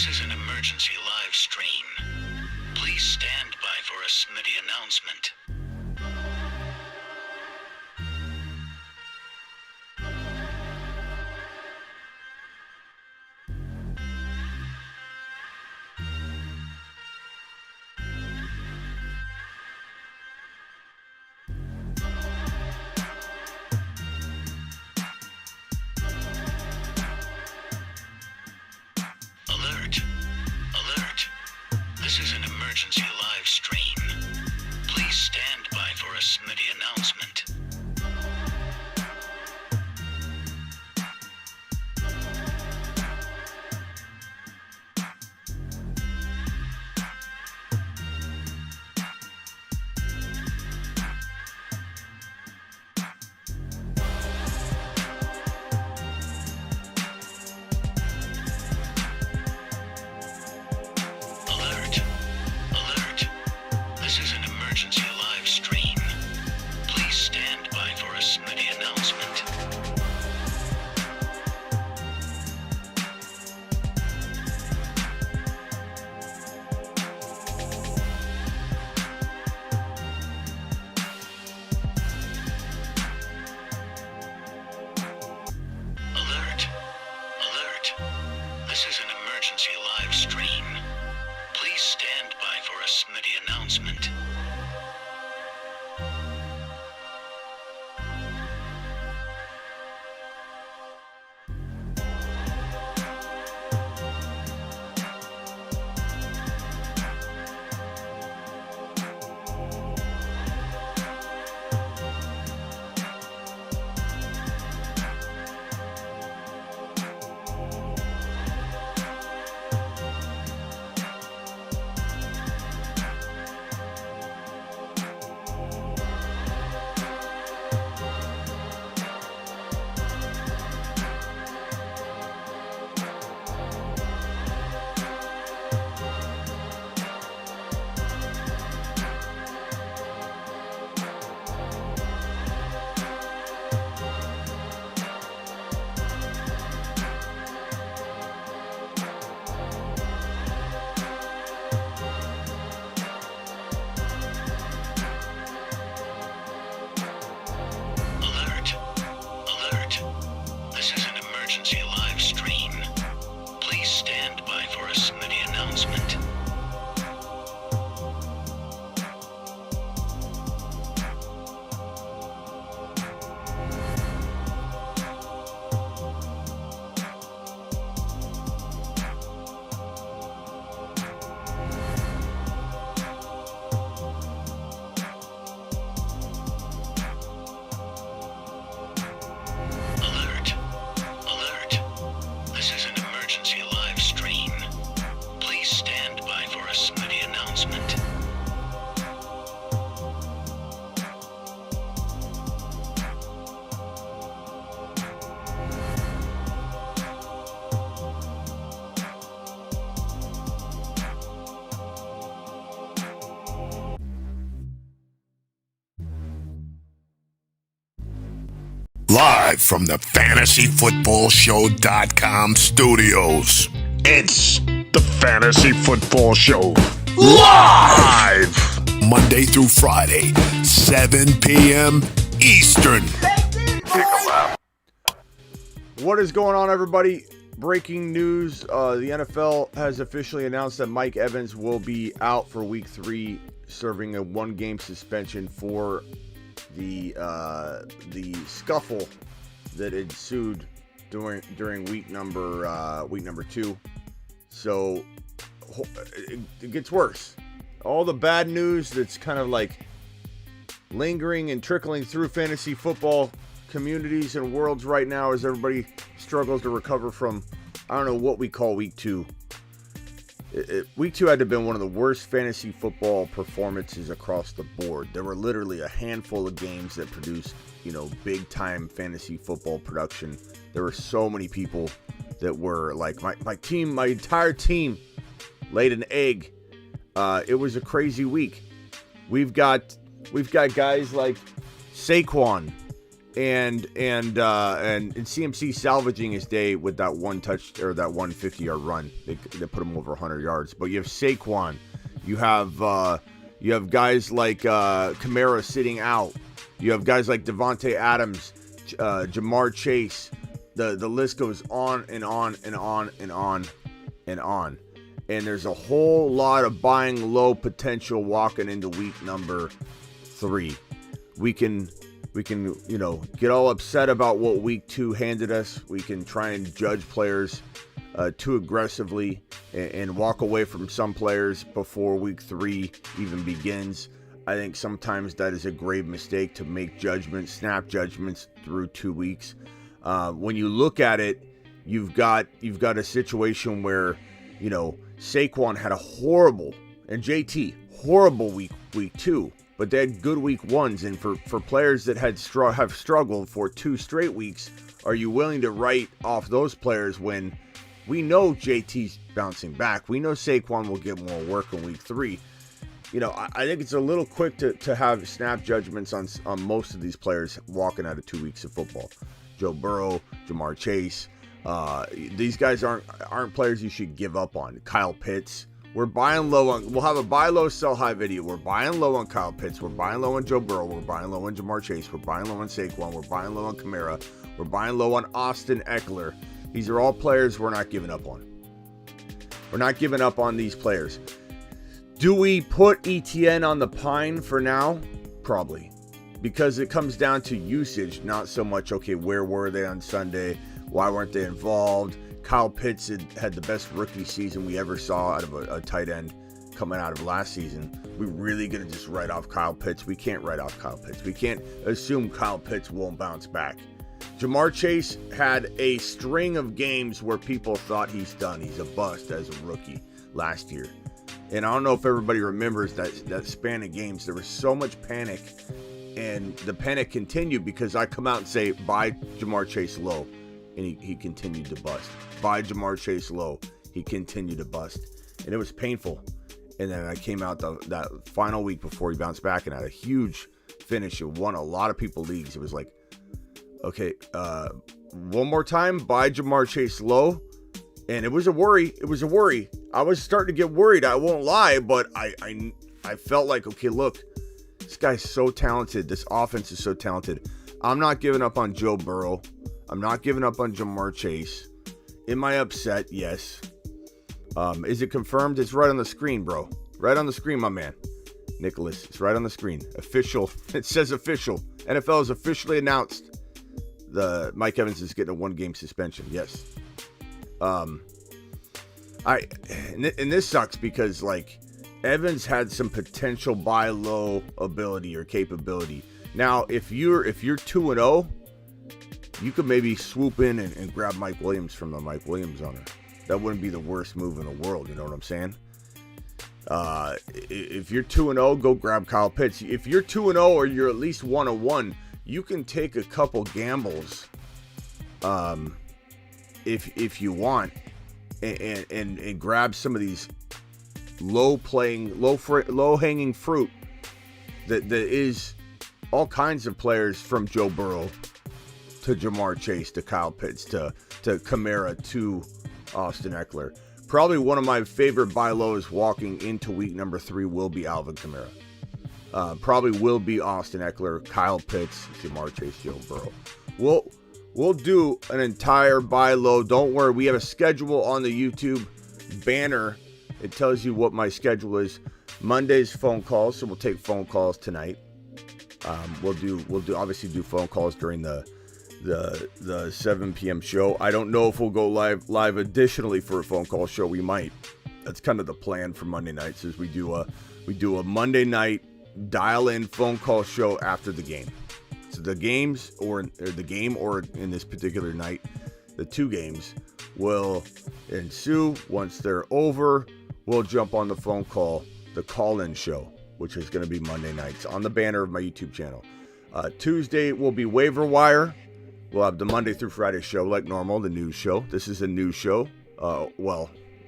This is an emergency live stream. Please stand by for a Smitty announcement. Alert. This is an emergency live stream. Please stand by for a Smitty announcement. Alert. This is an emergency live stream. Please stand by for a Smitty announcement. Alert. This is an emergency live stream. Please stand by for a Smitty announcement. Alert. This is an emergency live stream. Please stand by for a Smitty announcement. Alert. This is an emergency live stream. Please stand by for a Smitty announcement. Live from the FantasyFootballShow.com studios, it's the Fantasy Football Show. Live! Monday through Friday, 7 p.m. Eastern. What is going on, everybody? Breaking news. The NFL has officially announced that Mike Evans will be out for Week 3, serving a one-game suspension for the scuffle that ensued during week number 2. So it gets worse. All the bad news that's kind of like lingering and trickling through fantasy football communities and worlds right now as everybody struggles to recover from, I don't know what we call week 2. Week 2 had to have been one of the worst fantasy football performances across the board. There were literally a handful of games that produced, big time fantasy football production. There were so many people that were like, my entire team laid an egg. It was a crazy week. We've got guys like Saquon and CMC salvaging his day with that one touch or that 150-yard run. They put him over 100 yards. But you have Saquon, you have guys like Kamara sitting out. You have guys like Javonte Adams, Jamar Chase. The list goes on and on and on and on and on. And there's a whole lot of buying low potential walking into week number 3. We can get all upset about what week 2 handed us. We can try and judge players too aggressively and walk away from some players before week 3 even begins. I think sometimes that is a grave mistake to make judgments, snap judgments through 2 weeks. When you look at it, you've got a situation where, Saquon had a horrible, and JT, horrible week 2, but they had good week 1s. And for players that have struggled for 2 straight weeks, are you willing to write off those players when we know JT's bouncing back? We know Saquon will get more work in week 3. I think it's a little quick to have snap judgments on most of these players walking out of 2 weeks of football. Joe Burrow, Jamar Chase, these guys aren't players you should give up on. Kyle Pitts, we're buying low on. We'll have a buy low, sell high video. We're buying low on Kyle Pitts. We're buying low on Joe Burrow. We're buying low on Jamar Chase. We're buying low on Saquon. We're buying low on Kamara. We're buying low on Austin Eckler. These are all players we're not giving up on. We're not giving up on these players. Do we put ETN on the pine for now? Probably. Because it comes down to usage, not so much, okay, where were they on Sunday? Why weren't they involved? Kyle Pitts had the best rookie season we ever saw out of a tight end coming out of last season. We really going to just write off Kyle Pitts? We can't write off Kyle Pitts. We can't assume Kyle Pitts won't bounce back. Jamar Chase had a string of games where people thought he's done. He's a bust as a rookie last year. And I don't know if everybody remembers that span of games. There was so much panic, and the panic continued because I come out and say, buy Jamar Chase low, and he continued to bust. Buy Jamar Chase low, he continued to bust. And it was painful. And then I came out that final week before he bounced back and had a huge finish and won a lot of people leagues. It was like, okay, one more time, buy Jamar Chase low. And it was a worry. I was starting to get worried. I won't lie, but I felt like, okay, look, this guy's so talented. This offense is so talented. I'm not giving up on Joe Burrow. I'm not giving up on Jamar Chase. Am I upset? Yes. Is it confirmed? It's right on the screen, bro. Right on the screen, my man. Nicholas, it's right on the screen. Official. It says official. NFL has officially announced Mike Evans is getting a 1-game suspension. Yes. And this sucks because like Evans had some potential buy low ability or capability. Now, if you're 2-0, you could maybe swoop in and grab Mike Williams from the Mike Williams owner. That wouldn't be the worst move in the world. You know what I'm saying? If you're 2-0, go grab Kyle Pitts. If you're 2-0 or you're at least 1-1, you can take a couple gambles. If you want, and grab some of these low hanging fruit that is all kinds of players from Joe Burrow to Jamar Chase to Kyle Pitts to Kamara to Austin Eckler. Probably one of my favorite buy lows walking into week number 3 will be Alvin Kamara. Probably will be Austin Eckler, Kyle Pitts, Jamar Chase, Joe Burrow. We'll do an entire buy low. Don't worry, we have a schedule on the YouTube banner. It tells you what my schedule is. Monday's phone calls, so we'll take phone calls tonight. We'll obviously do phone calls during the 7 p.m. show. I don't know if we'll go live additionally for a phone call show. We might. That's kind of the plan for Monday nights. Is we do a Monday night dial-in phone call show after the game. So the games or the game or in this particular night, the 2 games will ensue. Once they're over, we'll jump on the phone call, the call-in show, which is going to be Monday nights on the banner of my YouTube channel. Tuesday will be waiver wire. We'll have the Monday through Friday show like normal, the news show. This is a news show.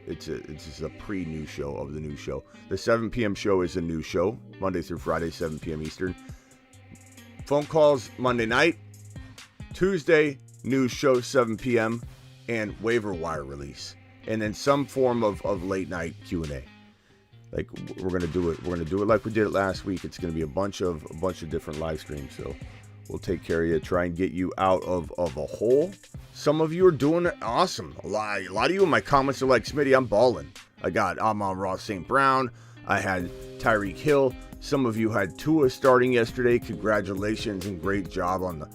It's just a pre-news show of the news show. The 7 p.m. show is a news show, Monday through Friday, 7 p.m. Eastern. Phone calls Monday night, Tuesday, news show 7 p.m. and waiver wire release. And then some form of late night Q&A. Like we're gonna do it. We're gonna do it like we did it last week. It's gonna be a bunch of different live streams. So we'll take care of you. Try and get you out of a hole. Some of you are doing it awesome. A lot of you in my comments are like, Smitty, I'm balling. I'm on Ross St. Brown. I had Tyreek Hill. Some of you had Tua starting yesterday. Congratulations and great job on the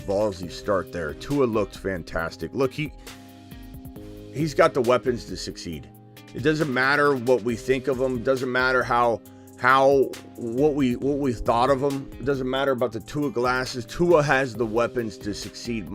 ballsy start there. Tua looked fantastic. Look, he's got the weapons to succeed. It doesn't matter what we think of him. It doesn't matter what we thought of him. It doesn't matter about the Tua glasses. Tua has the weapons to succeed.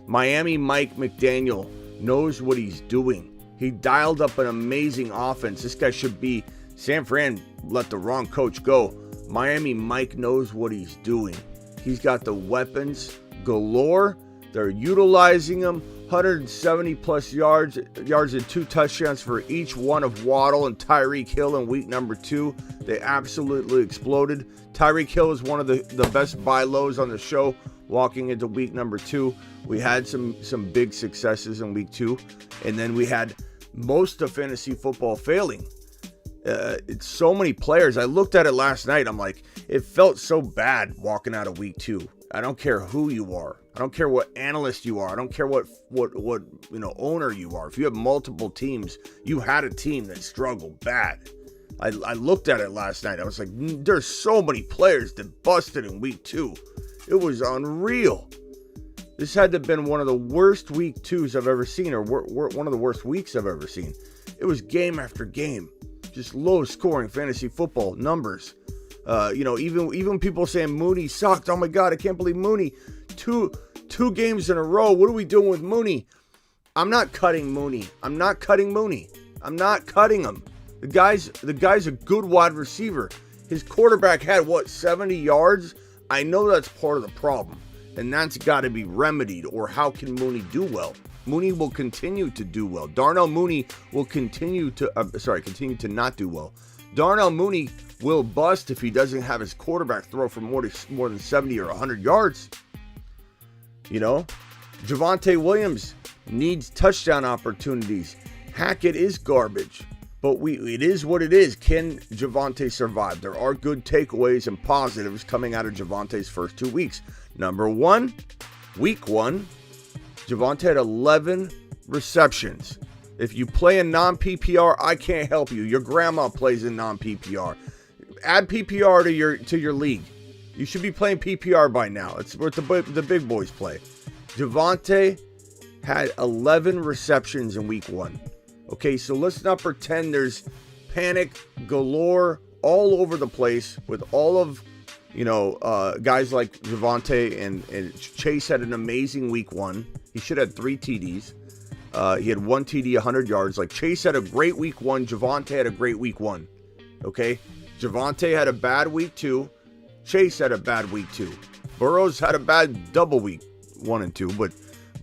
Miami Mike McDaniel knows what he's doing. He dialed up an amazing offense. This guy should be San Fran. Let the wrong coach go. Miami Mike knows what he's doing. He's got the weapons galore. They're utilizing him. 170 plus yards and 2 touchdowns for each one of Waddle and Tyreek Hill in week number 2. They absolutely exploded. Tyreek Hill is one of the best buy lows on the show walking into week number 2. We had some big successes in week 2, and then we had most of fantasy football failing. It's so many players. I looked at it last night. I'm like, it felt so bad walking out of week 2. I don't care who you are. I don't care what analyst you are. I don't care what owner you are. If you have multiple teams, you had a team that struggled bad. I looked at it last night. I was like, there's so many players that busted in week 2. It was unreal. This had to have been one of the worst week 2s I've ever seen, or one of the worst weeks I've ever seen. It was game after game. Just low scoring fantasy football numbers. Even people saying Mooney sucked. Oh my God, I can't believe Mooney. Two games in a row. What are we doing with Mooney? I'm not cutting Mooney. I'm not cutting him. The guy's a good wide receiver. His quarterback had 70 yards? I know that's part of the problem, and that's got to be remedied. Or how can Mooney do well? Mooney will continue to do well. Darnell Mooney will continue to not do well. Darnell Mooney will bust if he doesn't have his quarterback throw for more than 70 or 100 yards. Javonte Williams needs touchdown opportunities. Hackett is garbage, but it is what it is. Can Javonte survive? There are good takeaways and positives coming out of Javonte's first 2 weeks. Number 1, week 1, Javonte had 11 receptions. If you play in non-PPR, I can't help you. Your grandma plays in non-PPR. Add PPR to your league. You should be playing PPR by now. It's where the big boys play. Javonte had 11 receptions in week 1. Okay, so let's not pretend there's panic galore all over the place with all of guys like Javonte and Chase had an amazing week 1. He should have 3 TDs. He had 1 TD, 100 yards. Like, Chase had a great week 1. Javonte had a great week 1. Okay? Javonte had a bad week 2. Chase had a bad week 2. Burrows had a bad double week 1 and 2.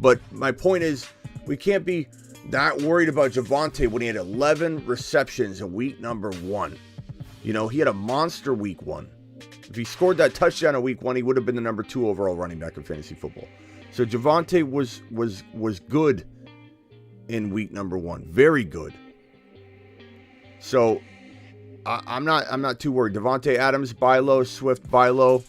But my point is, we can't be that worried about Javonte when he had 11 receptions in week number 1. He had a monster week 1. If he scored that touchdown in week 1, he would have been the number 2 overall running back in fantasy football. So Javonte was good in week number 1. Very good. So I'm not too worried. Devontae Adams, buy low. Swift, buy low.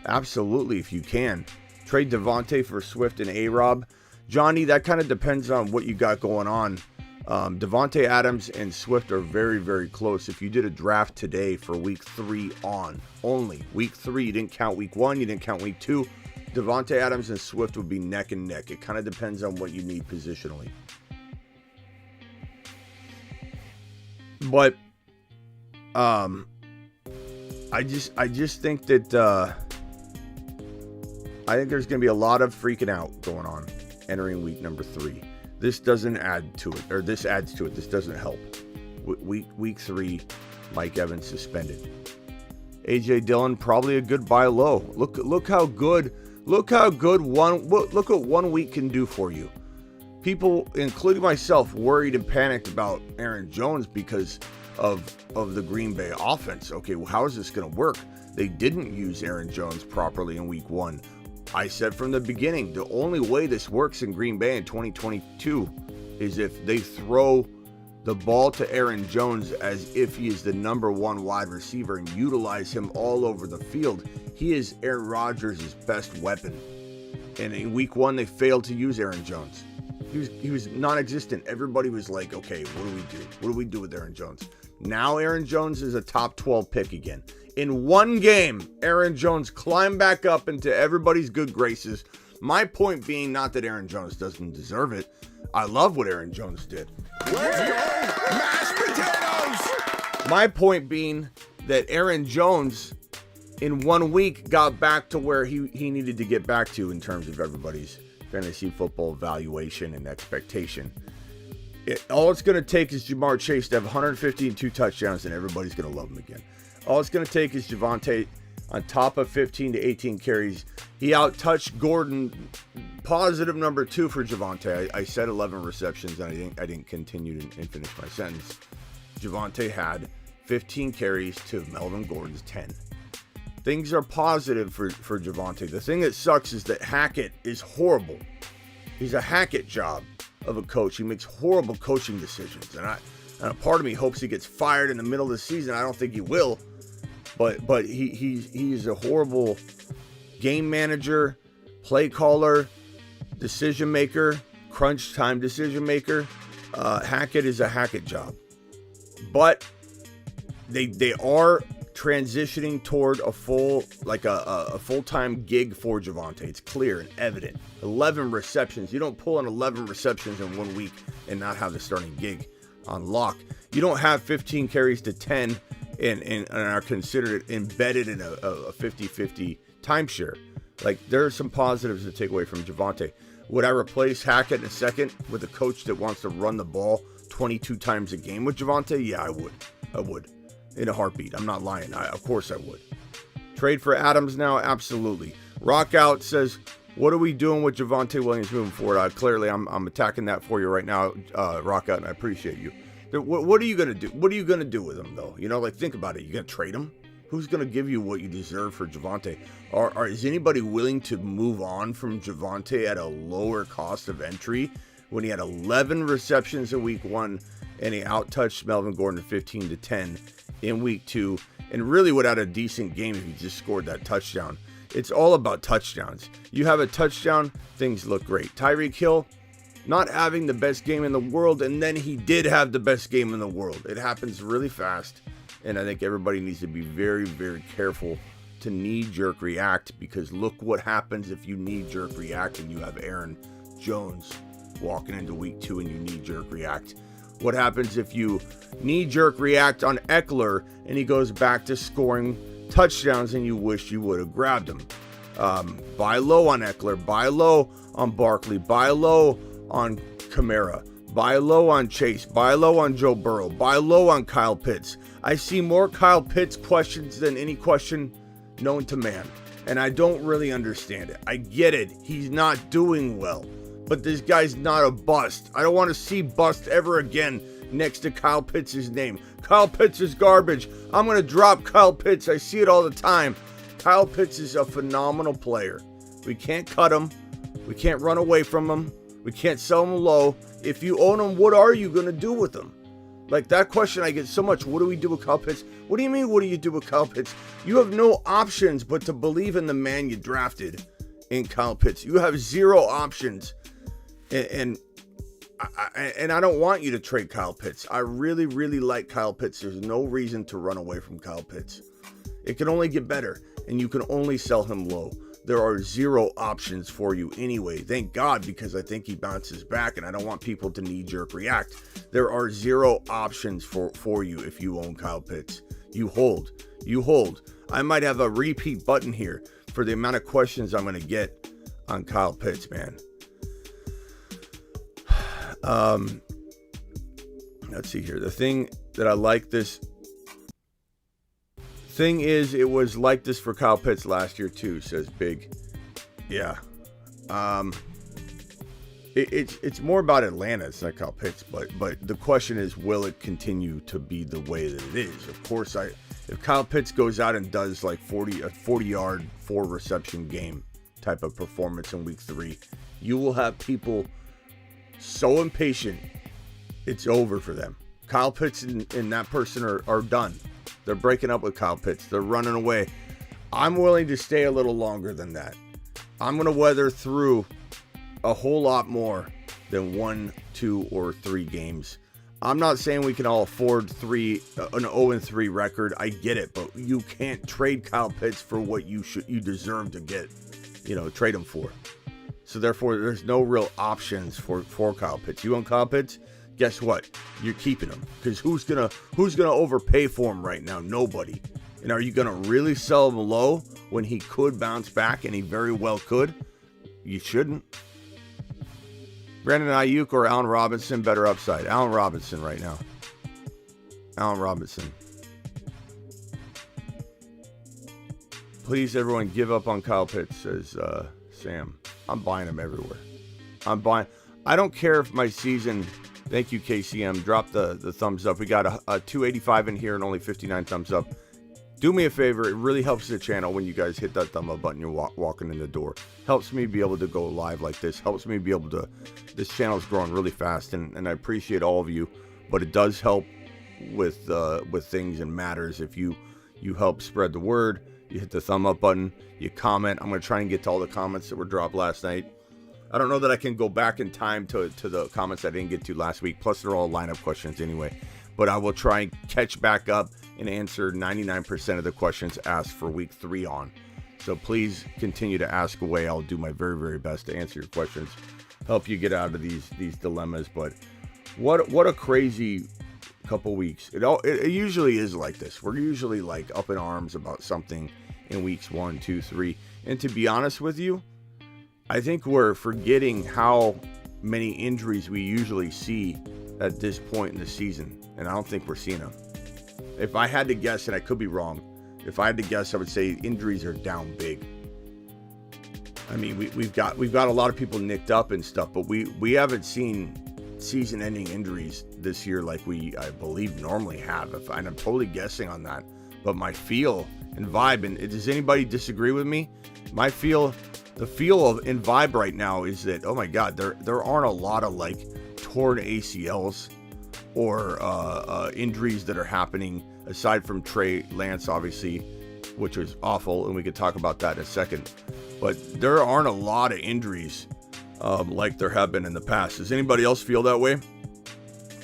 Absolutely, if you can. Trade Devontae for Swift and A-Rob. Johnny, that kind of depends on what you got going on. Devontae Adams and Swift are very, very close. If you did a draft today for week 3 on, only week 3, you didn't count week 1, you didn't count week 2, Devontae Adams and Swift would be neck and neck. It kind of depends on what you need positionally. But I just think that I think there's going to be a lot of freaking out going on entering week number 3. This doesn't add to it, or this adds to it. This doesn't help. Week 3, Mike Evans suspended. AJ Dillon probably a good buy low. Look how good what 1 week can do for you. People, including myself, worried and panicked about Aaron Jones because of the Green Bay offense. Okay, well, how is this going to work? They didn't use Aaron Jones properly in week 1. I said from the beginning, the only way this works in Green Bay in 2022 is if they throw the ball to Aaron Jones as if he is the number one wide receiver and utilize him all over the field. He is Aaron Rodgers' best weapon. And in week 1, they failed to use Aaron Jones. He was non-existent. Everybody was like, okay, what do we do? What do we do with Aaron Jones? Now Aaron Jones is a top 12 pick again. In one game, Aaron Jones climbed back up into everybody's good graces. My point being not that Aaron Jones doesn't deserve it. I love what Aaron Jones did. Let's go! Mashed potatoes! My point being that Aaron Jones in 1 week got back to where he needed to get back to in terms of everybody's fantasy football valuation and expectation. All it's going to take is Jamar Chase to have 150 and 2 touchdowns, and everybody's going to love him again. All it's going to take is Javonte on top of 15 to 18 carries. He out-touched Gordon, positive number 2 for Javonte. I said 11 receptions, and I didn't continue and finish my sentence. Javonte had 15 carries to Melvin Gordon's 10. Things are positive for Javonte. The thing that sucks is that Hackett is horrible. He's a Hackett job of a coach. He makes horrible coaching decisions, and a part of me hopes he gets fired in the middle of the season. I don't think he will, but he's a horrible game manager, play caller, decision maker, crunch time decision maker. Hackett is a Hackett job, but they are transitioning toward a full-time gig for Javonte. It's clear and evident. 11 receptions. You don't pull in 11 receptions in 1 week and not have the starting gig on lock. You don't have 15 carries to 10 and are considered embedded in a 50-50 timeshare. Like, there are some positives to take away from Javonte. Would I replace Hackett in a second with a coach that wants to run the ball 22 times a game with Javonte? Yeah, I would. In a heartbeat. I'm not lying. Of course I would. Trade for Adams now? Absolutely. Rock Out says, what are we doing with Javonte Williams moving forward? Clearly, I'm attacking that for you right now, Rock Out, and I appreciate you. What are you going to do? What are you going to do with him, though? You know, like, think about it. You going to trade him? Who's going to give you what you deserve for Javonte? Or is anybody willing to move on from Javonte at a lower cost of entry when he had 11 receptions in week 1 and he out-touched Melvin Gordon 15 to 10 in week 2, and really would have had a decent game if he just scored that touchdown. It's all about touchdowns. You have a touchdown, things look great. Tyreek Hill, not having the best game in the world, and then he did have the best game in the world. It happens really fast, and I think everybody needs to be very, very careful to knee-jerk react, because look what happens if you knee-jerk react and you have Aaron Jones walking into week 2 and you knee-jerk react. What happens if you knee-jerk react on Eckler and he goes back to scoring touchdowns and you wish you would have grabbed him? Buy low on Eckler, buy low on Barkley, buy low on Kamara, buy low on Chase, buy low on Joe Burrow, buy low on Kyle Pitts. I see more Kyle Pitts questions than any question known to man, and I don't really understand it. I get it. He's not doing well. But this guy's not a bust. I don't want to see bust ever again next to Kyle Pitts' name. Kyle Pitts is garbage. I'm going to drop Kyle Pitts. I see it all the time. Kyle Pitts is a phenomenal player. We can't cut him. We can't run away from him. We can't sell him low. If you own him, what are you going to do with him? Like, that question I get so much. What do we do with Kyle Pitts? What do you mean, what do you do with Kyle Pitts? You have no options but to believe in the man you drafted in Kyle Pitts. You have zero options. And I don't want you to trade Kyle Pitts. I really, really like Kyle Pitts. There's no reason to run away from Kyle Pitts. It can only get better, and you can only sell him low. There are zero options for you anyway. Thank God, because I think he bounces back, and I don't want people to knee-jerk react. There are zero options for you if you own Kyle Pitts. You hold. I might have a repeat button here for the amount of questions I'm going to get on Kyle Pitts, man. Let's see here. The thing that I like this thing is, it was like this for Kyle Pitts last year too, says Big. Yeah. It's more about Atlanta. It's not Kyle Pitts, but the question is, will it continue to be the way that it is? Of course, if Kyle Pitts goes out and does like a 40-yard, 4 reception game, type of performance in week 3. You will have people so impatient, it's over for them. Kyle Pitts and that person are done. They're breaking up with Kyle Pitts. They're running away. I'm willing to stay a little longer than that. I'm going to weather through a whole lot more than 1, 2, or 3 games. I'm not saying we can all afford an 0-3 record. I get it, but you can't trade Kyle Pitts for what you deserve to get. Trade him for. So therefore, there's no real options for Kyle Pitts. You want Kyle Pitts? Guess what? You're keeping him, because who's gonna overpay for him right now? Nobody. And are you gonna really sell him low when he could bounce back, and he very well could? You shouldn't. Brandon Ayuk or Allen Robinson, better upside? Allen Robinson right now. Allen Robinson. Please, everyone, give up on Kyle Pitts, says Sam. I'm buying him everywhere. I don't care if my season... Thank you, KCM. Drop the thumbs up. We got a 285 in here and only 59 thumbs up. Do me a favor. It really helps the channel when you guys hit that thumb up button. You're walking in the door. Helps me be able to go live like this. Helps me be able to... This channel's growing really fast, and I appreciate all of you. But it does help with things and matters if you help spread the word. You hit the thumb up button. You comment. I'm going to try and get to all the comments that were dropped last night. I don't know that I can go back in time to the comments I didn't get to last week. Plus, they're all lineup questions anyway. But I will try and catch back up and answer 99% of the questions asked for week 3 on. So please continue to ask away. I'll do my very, very best to answer your questions, help you get out of these dilemmas. But what a crazy couple weeks. It usually is like this. We're usually like up in arms about something in weeks 1, 2, 3. And to be honest with you, I think we're forgetting how many injuries we usually see at this point in the season, and I don't think we're seeing them. If I had to guess, and I could be wrong, if I had to guess, I would say injuries are down big. I mean, we've got a lot of people nicked up and stuff, but we haven't seen season-ending injuries this year like I believe normally have. And I'm totally guessing on that, but my feel and vibe, and does anybody disagree with me? The feel of and vibe right now is that, oh my God, there aren't a lot of like torn ACLs or injuries that are happening aside from Trey Lance, obviously, which was awful, and we could talk about that in a second. But there aren't a lot of injuries like there have been in the past. Does anybody else feel that way?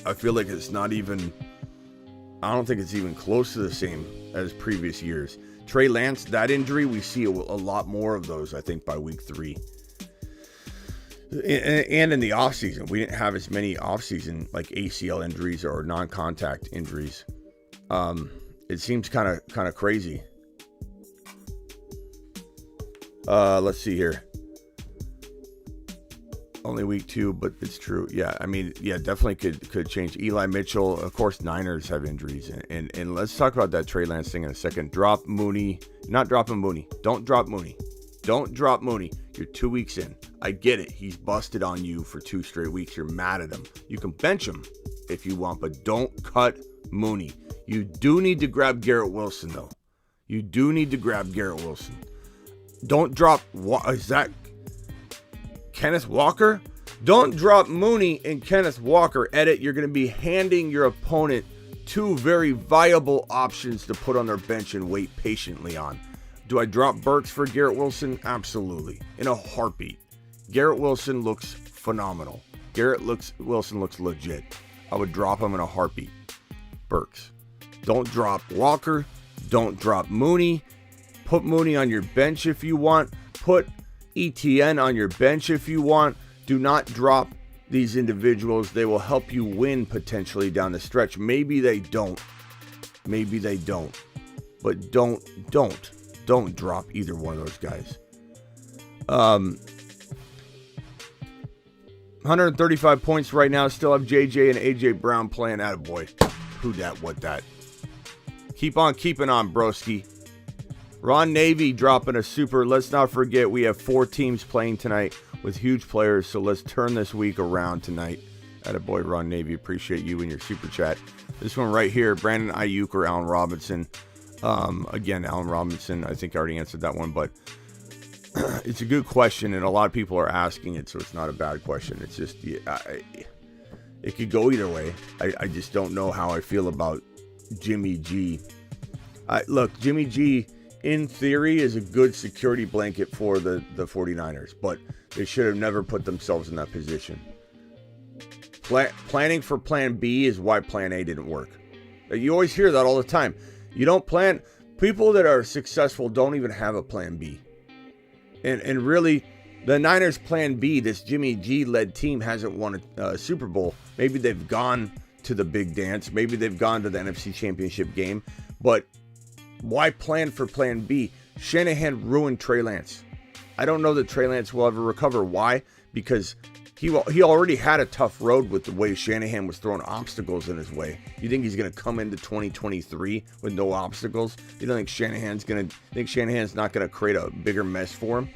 I feel like it's not even... I don't think it's even close to the same as previous years. Trey Lance, that injury, we see a lot more of those, I think, by week 3. And in the offseason, we didn't have as many offseason like ACL injuries or non-contact injuries. It seems kind of crazy. Let's see here. Only week 2, but it's true. Yeah, I mean, yeah, definitely could change. Eli Mitchell, of course, Niners have injuries. And let's talk about that Trey Lance thing in a second. Drop Mooney. Not dropping Mooney. Don't drop Mooney. Don't drop Mooney. You're 2 weeks in. I get it. He's busted on you for 2 straight weeks. You're mad at him. You can bench him if you want, but don't cut Mooney. You do need to grab Garrett Wilson, though. You do need to grab Garrett Wilson. Don't drop... Is that... Kenneth Walker? Don't drop Mooney and Kenneth Walker. Edit, you're going to be handing your opponent 2 very viable options to put on their bench and wait patiently on. Do I drop Burks for Garrett Wilson? Absolutely. In a heartbeat. Garrett Wilson looks phenomenal. Wilson looks legit. I would drop him in a heartbeat. Burks. Don't drop Walker. Don't drop Mooney. Put Mooney on your bench if you want. Put ETN on your bench if you want. Do not drop these individuals. They will help you win potentially down the stretch. Maybe they don't. But don't drop either one of those guys. 135 points right now. Still have JJ and AJ Brown playing. Attaboy. Who dat, what that. Keep on keeping on, broski. Ron Navy dropping a super. Let's not forget we have 4 teams playing tonight with huge players, so let's turn this week around tonight. Attaboy, Ron Navy. Appreciate you and your super chat. This one right here, Brandon Ayuk or Allen Robinson. Again, Allen Robinson. I think I already answered that one, but it's a good question, and a lot of people are asking it, so it's not a bad question. It's just, it could go either way. I just don't know how I feel about Jimmy G. Look, Jimmy G, in theory, is a good security blanket for the 49ers, but they should have never put themselves in that position. Planning for plan B is why plan A didn't work. You always hear that all the time. You don't plan. People that are successful don't even have a plan B. And really, the Niners plan B, this Jimmy G-led team hasn't won a Super Bowl. Maybe they've gone to the big dance. Maybe they've gone to the NFC Championship game. But why plan for plan B? Shanahan ruined Trey Lance. I don't know that Trey Lance will ever recover. Why? Because he already had a tough road with the way Shanahan was throwing obstacles in his way. You think he's going to come into 2023 with no obstacles? You don't think Shanahan's not going to create a bigger mess for him?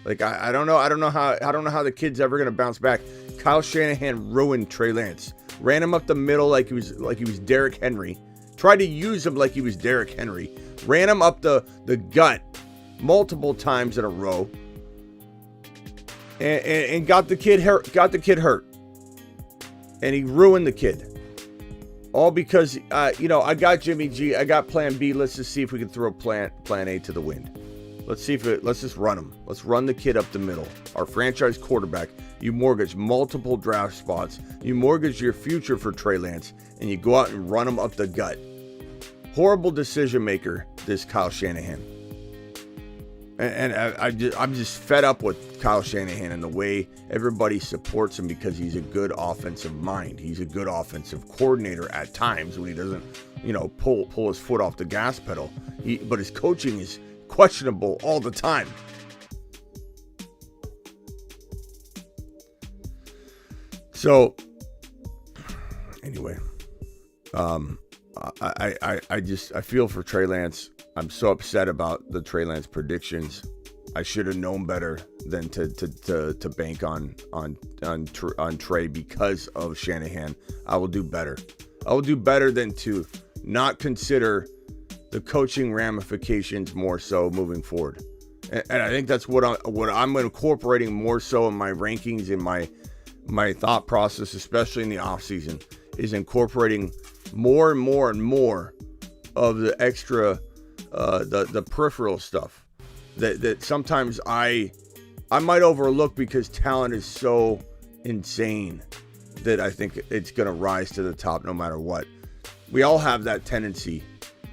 Like, I don't know how the kid's ever going to bounce back. Kyle Shanahan ruined Trey Lance. Ran him up the middle like he was Derrick Henry. Tried to use him like he was Derrick Henry. Ran him up the gut multiple times in a row. And got the kid hurt. And he ruined the kid. All because, I got Jimmy G. I got plan B. Let's just see if we can throw plan A to the wind. Let's just run him. Let's run the kid up the middle. Our franchise quarterback. You mortgage multiple draft spots. You mortgage your future for Trey Lance. And you go out and run him up the gut. Horrible decision maker, this Kyle Shanahan. And I'm just fed up with Kyle Shanahan and the way everybody supports him because he's a good offensive mind. He's a good offensive coordinator at times when he doesn't, pull his foot off the gas pedal. But his coaching is questionable all the time. So, anyway, I feel for Trey Lance. I'm so upset about the Trey Lance predictions. I should have known better than to bank on Trey because of Shanahan. I will do better. I will do better than to not consider the coaching ramifications more so moving forward. And I think that's what I'm incorporating more so in my rankings, in my thought process, especially in the offseason, is incorporating more and more and more of the extra the peripheral stuff that sometimes I might overlook because talent is so insane that I think it's going to rise to the top no matter what. We all have that tendency,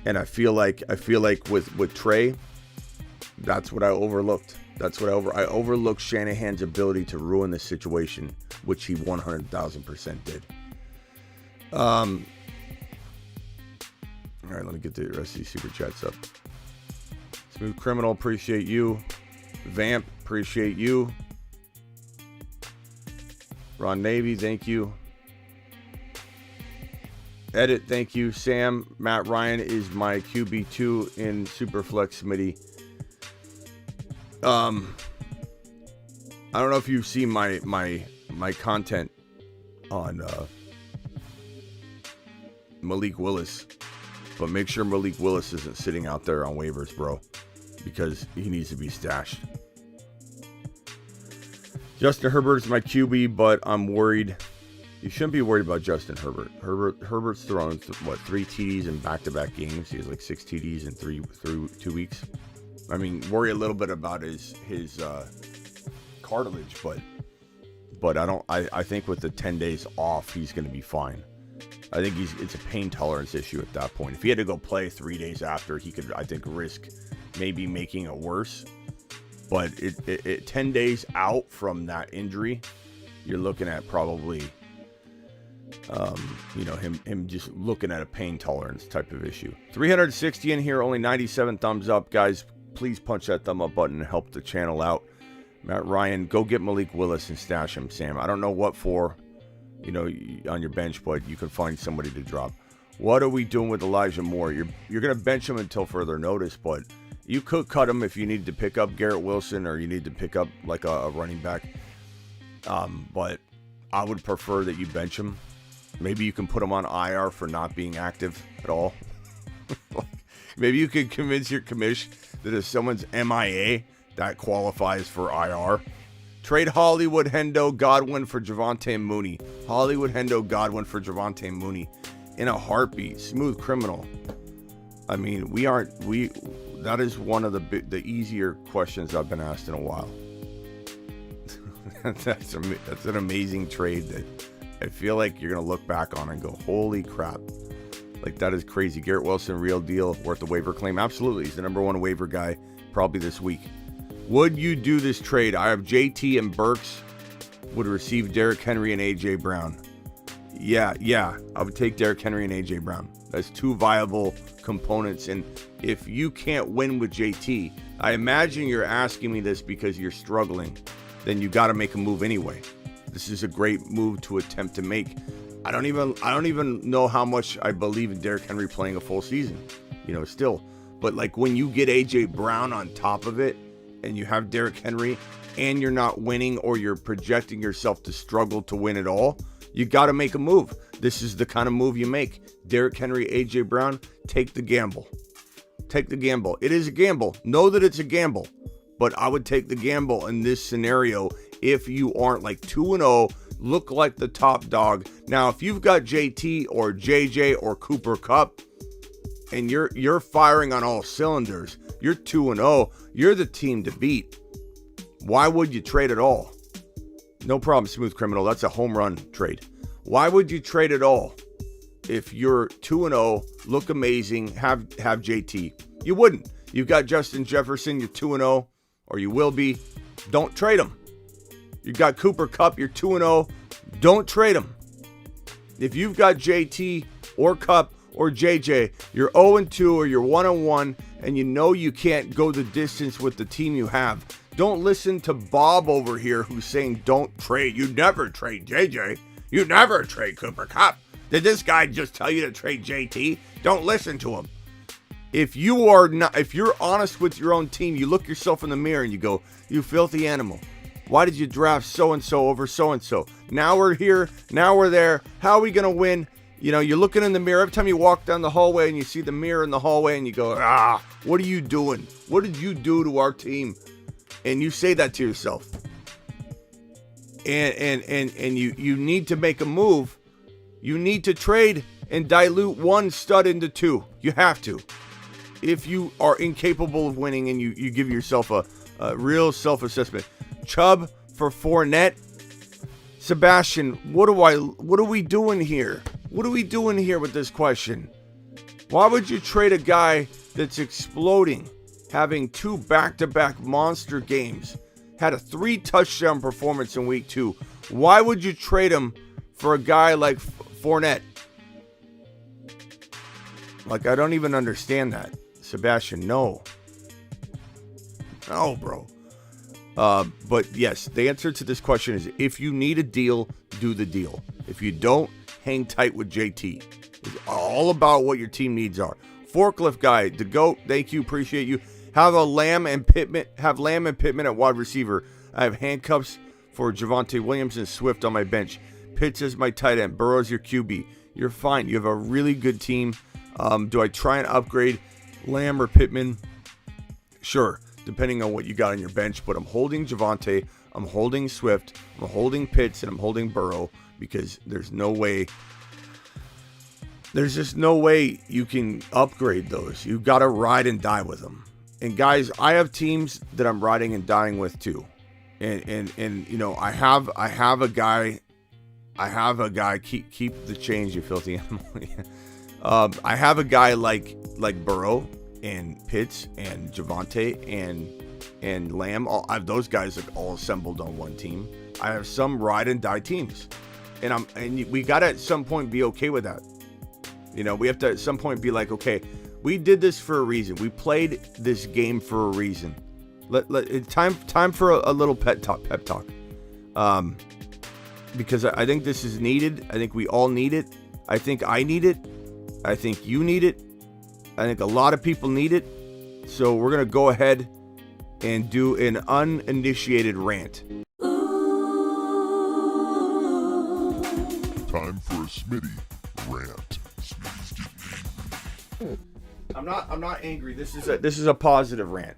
and I feel like with Trey, that's what I overlooked. I overlooked Shanahan's ability to ruin the situation, which he 100,000% did. All right, let me get the rest of these super chats up. Smooth Criminal, appreciate you. Vamp, appreciate you. Ron Navy, thank you. Edit, thank you. Sam, Matt Ryan is my QB2 in Superflex Smitty. I don't know if you've seen my content on Malik Willis. But make sure Malik Willis isn't sitting out there on waivers, bro, because he needs to be stashed. Justin Herbert's my QB, but I'm worried. You shouldn't be worried about Justin Herbert. Herbert's thrown 3 TDs in back-to-back games. He has like 6 TDs in 2 weeks. I mean, worry a little bit about his cartilage, but I think with the 10 days off, he's going to be fine. I think it's a pain tolerance issue at that point. If he had to go play 3 days after, he could, I think, risk maybe making it worse. But 10 days out from that injury, you're looking at probably, him just looking at a pain tolerance type of issue. 360 in here, only 97 thumbs up. Guys, please punch that thumb up button and help the channel out. Matt Ryan, go get Malik Willis and stash him, Sam. I don't know what for. On your bench, but you can find somebody to drop. What are we doing with Elijah Moore? You're going to bench him until further notice, but you could cut him if you need to pick up Garrett Wilson or you need to pick up like a running back. But I would prefer that you bench him. Maybe you can put him on IR for not being active at all. Maybe you could convince your commish that if someone's MIA, that qualifies for IR. Trade Hollywood, Hendo, Godwin for Javonte Mooney. Hollywood, Hendo, Godwin for Javonte Mooney. In a heartbeat. Smooth criminal. I mean, that is one of the easier questions I've been asked in a while. That's an amazing trade that I feel like you're going to look back on and go, holy crap. Like, that is crazy. Garrett Wilson, real deal, worth a waiver claim. Absolutely. He's the number one waiver guy probably this week. Would you do this trade? I have JT and Burks would receive Derrick Henry and A.J. Brown. Yeah. I would take Derrick Henry and A.J. Brown. That's two viable components. And if you can't win with JT, I imagine you're asking me this because you're struggling. Then you got to make a move anyway. This is a great move to attempt to make. I don't even know how much I believe in Derrick Henry playing a full season, still. But like when you get A.J. Brown on top of it and you have Derrick Henry and you're not winning or you're projecting yourself to struggle to win it all, you got to make a move. This is the kind of move you make. Derrick Henry, A.J. Brown, take the gamble. Take the gamble. It is a gamble. Know that it's a gamble. But I would take the gamble in this scenario if you aren't like 2-0, look like the top dog. Now, if you've got JT or JJ or Cooper Kupp and you're firing on all cylinders, you're 2-0, you're the team to beat. Why would you trade at all? No problem, Smooth Criminal. That's a home run trade. Why would you trade at all if you're 2-0, look amazing, have JT? You wouldn't. You've got Justin Jefferson, you're 2-0, or you will be. Don't trade him. You got Cooper Kupp, you're 2-0. Don't trade him. If you've got JT or Kupp or JJ, you're 0-2 or you're 1-1, and you know you can't go the distance with the team you have. Don't listen to Bob over here who's saying don't trade. You never trade JJ. You never trade Cooper Kupp. Did this guy just tell you to trade JT? Don't listen to him. If you're honest with your own team, you look yourself in the mirror and you go, you filthy animal. Why did you draft so-and-so over so-and-so? Now we're here. Now we're there. How are we going to win? You're looking in the mirror. Every time you walk down the hallway and you see the mirror in the hallway and you go, what are you doing? What did you do to our team? And you say that to yourself. And you need to make a move. You need to trade and dilute one stud into two. You have to. If you are incapable of winning and you give yourself a real self-assessment. Chubb for Fournette. Sebastian, what are we doing here? What are we doing here with this question? Why would you trade a guy that's exploding, having 2 back-to-back monster games, had a 3-touchdown performance in week 2? Why would you trade him for a guy like Fournette? Like, I don't even understand that. Sebastian, no. No, bro. But yes, the answer to this question is if you need a deal, do the deal. If you don't, hang tight with JT. It's all about what your team needs are. Forklift guy, the GOAT, thank you, appreciate you. Have Lamb and Pittman at wide receiver. I have handcuffs for Javonte Williams and Swift on my bench. Pitts is my tight end. Burrow's your QB. You're fine. You have a really good team. Do I try and upgrade Lamb or Pittman? Sure, depending on what you got on your bench. But I'm holding Javonte. I'm holding Swift. I'm holding Pitts, and I'm holding Burrow because there's no way. There's just no way you can upgrade those. You've got to ride and die with them. And guys, I have teams that I'm riding and dying with too. And I have a guy. Keep the change, you filthy animal. I have a guy like Burrow and Pitts and Javonte and Lamb. Those guys are all assembled on one team. I have some ride and die teams, and we got to at some point be okay with that. We have to at some point be like, okay, we did this for a reason. We played this game for a reason. It's time for a little pep talk. Because I think this is needed. I think we all need it. I think I need it. I think you need it. I think a lot of people need it. So we're going to go ahead and do an uninitiated rant. Time for a Smitty rant. I'm not angry. This is a positive rant.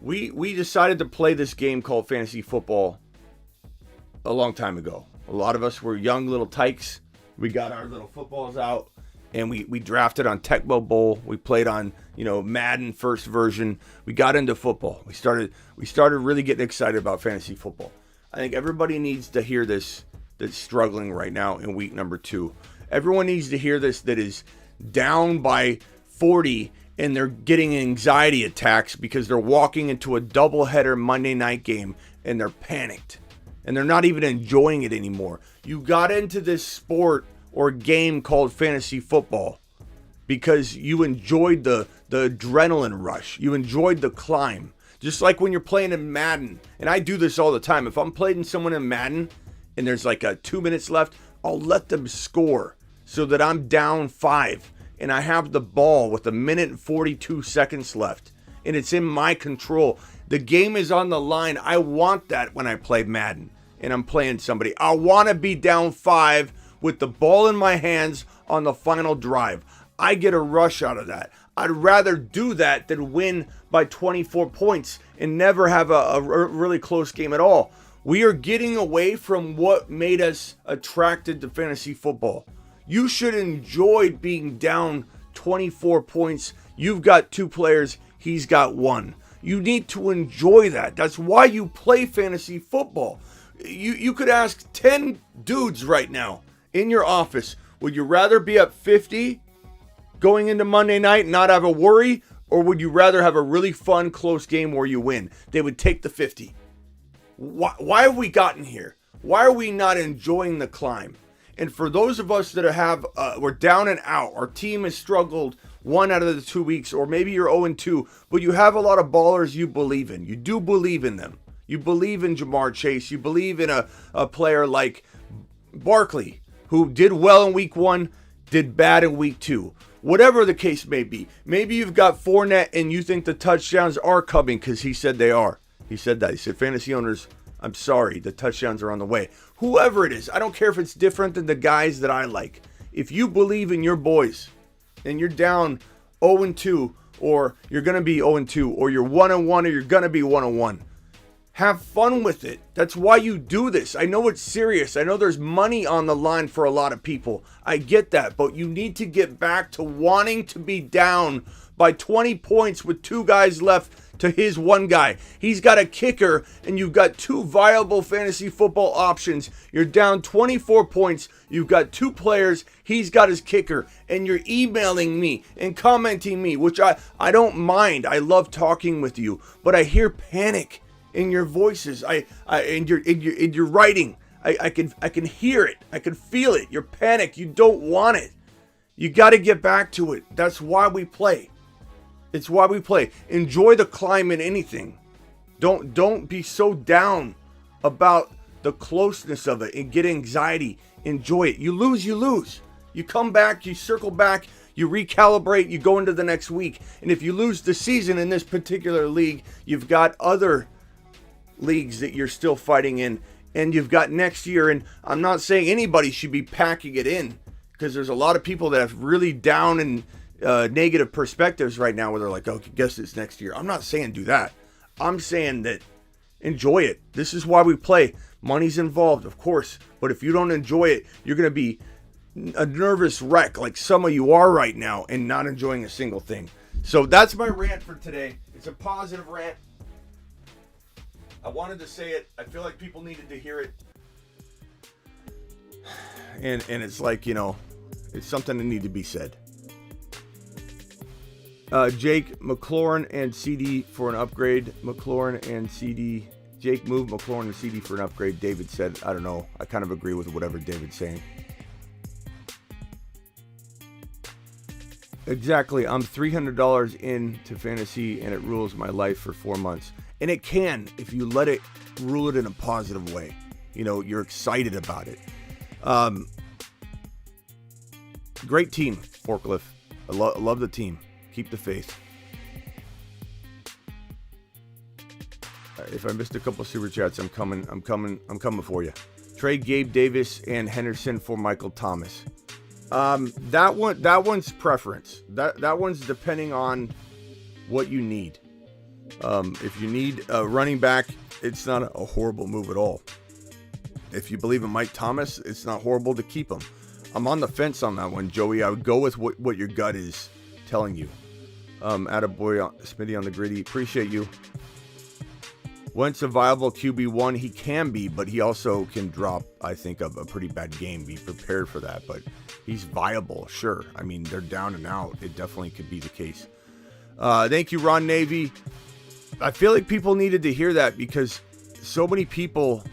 we decided to play this game called fantasy football a long time ago. A lot of us were young little tykes. We got our little footballs out, and we drafted on Tecmo Bowl. We played on, Madden first version. We got into football. We started really getting excited about fantasy football. I think everybody needs to hear this that's struggling right now in week number 2. Everyone needs to hear this that is down by 40 and they're getting anxiety attacks because they're walking into a doubleheader Monday night game and they're panicked and they're not even enjoying it anymore. You got into this sport or game called fantasy football because you enjoyed the adrenaline rush. You enjoyed the climb. Just like when you're playing in Madden, and I do this all the time. If I'm playing someone in Madden and there's like 2 minutes left, I'll let them score so that I'm down 5 and I have the ball with 1 minute and 42 seconds left and it's in my control. The game is on the line. I want that when I play Madden and I'm playing somebody. I want to be down 5 with the ball in my hands on the final drive. I get a rush out of that. I'd rather do that than win by 24 points and never have a really close game at all. We are getting away from what made us attracted to fantasy football. You should enjoy being down 24 points. You've got 2 players, he's got 1. You need to enjoy that. That's why you play fantasy football. You could ask 10 dudes right now in your office, would you rather be up 50 going into Monday night and not have a worry, or would you rather have a really fun, close game where you win? They would take the 50. Why have we gotten here? Why are we not enjoying the climb? And for those of us that we're down and out, our team has struggled 1 out of the 2 weeks, or maybe you're 0-2, but you have a lot of ballers you believe in. You do believe in them. You believe in Jamar Chase. You believe in a player like Barkley, who did well in week 1, did bad in week 2. Whatever the case may be. Maybe you've got Fournette and you think the touchdowns are coming because he said they are. He said that. He said, fantasy owners, I'm sorry, the touchdowns are on the way. Whoever it is, I don't care if it's different than the guys that I like. If you believe in your boys and you're down 0-2, or you're going to be 0-2, or you're 1-1, or you're going to be 1-1, have fun with it. That's why you do this. I know it's serious. I know there's money on the line for a lot of people. I get that. But you need to get back to wanting to be down by 20 points with 2 guys left to his 1 guy. He's got a kicker and you've got 2 viable fantasy football options. You're down 24 points. You've got 2 players. He's got his kicker. And you're emailing me and commenting me, which I don't mind. I love talking with you. But I hear panic in your voices, in your writing, I can hear it, I can feel it. You're panicked, you don't want it. You got to get back to it. That's why we play. It's why we play. Enjoy the climb in anything. Don't be so down about the closeness of it and get anxiety. Enjoy it. You lose, you lose. You come back, you circle back, you recalibrate, you go into the next week. And if you lose the season in this particular league, you've got other leagues that you're still fighting in, and you've got next year. And I'm not saying anybody should be packing it in, because there's a lot of people that have really down and negative perspectives right now where they're like, oh, guess it's next year. I'm not saying do that. I'm saying that enjoy it. This is why we play. Money's involved, of course, but if you don't enjoy it, you're going to be a nervous wreck like some of you are right now and not enjoying a single thing. So that's my rant for today. It's a positive rant. I wanted to say it. I feel like people needed to hear it. And it's like, it's something that needs to be said. Jake, McLaurin and CD for an upgrade. McLaurin and CD. Jake moved McLaurin and CD for an upgrade. David said, I don't know. I kind of agree with whatever David's saying. Exactly. I'm $300 into fantasy and it rules my life for 4 months. And it can, if you let it rule it in a positive way. You're excited about it. Great team, Forklift. I love the team. Keep the faith. If I missed a couple super chats, I'm coming for you. Trade Gabe Davis and Henderson for Michael Thomas. That one's preference. That one's depending on what you need. If you need a running back, it's not a horrible move at all. If you believe in Mike Thomas, it's not horrible to keep him. I'm on the fence on that one, Joey. I would go with what your gut is telling you. Attaboy, Smitty on the gritty. Appreciate you. Wentz a viable QB1, he can be, but he also can drop, I think, a pretty bad game. Be prepared for that, but he's viable, sure. I mean, they're down and out. It definitely could be the case. Thank you, Ron Navy. I feel like people needed to hear that because so many people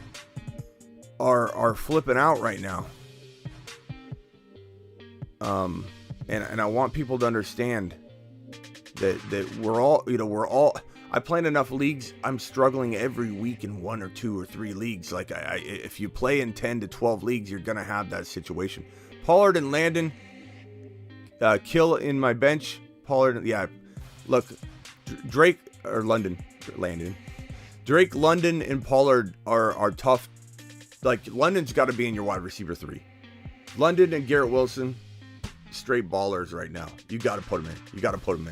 are flipping out right now. And I want people to understand that we're all I play in enough leagues. I'm struggling every week in 1 or 2 or 3 leagues. Like if you play in 10 to 12 leagues, you're gonna have that situation. Pollard and Landon, kill in my bench. Pollard, yeah. Look, Drake or Landon, Drake, London, and Pollard are tough. Like London's got to be in your wide receiver 3. London and Garrett Wilson, straight ballers right now. You got to put them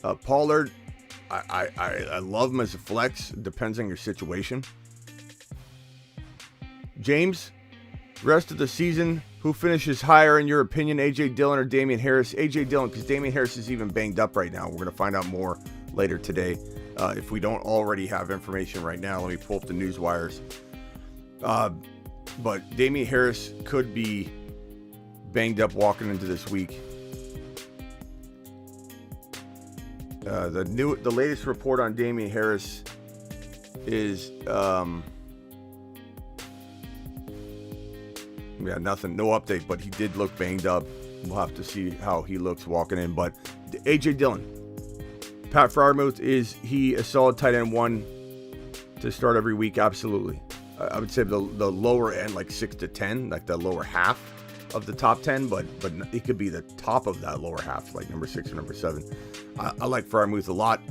in. Pollard. I love him as a flex. Depends on your situation. James, rest of the season, who finishes higher in your opinion, A.J. Dillon or Damian Harris? A.J. Dillon, because Damian Harris is even banged up right now. We're going to find out more later today. If we don't already have information right now, let me pull up the news wires. But Damian Harris could be banged up walking into this week. The latest report on Damian Harris is nothing, no update, but he did look banged up. We'll have to see how he looks walking in. But AJ Dillon, Pat Freiermuth, is he a solid tight end 1 to start every week? Absolutely. I would say the lower end, like 6 to 10, like the lower half of the top 10, but it could be the top of that lower half, like number 6 or number 7. I like Freiermuth a lot.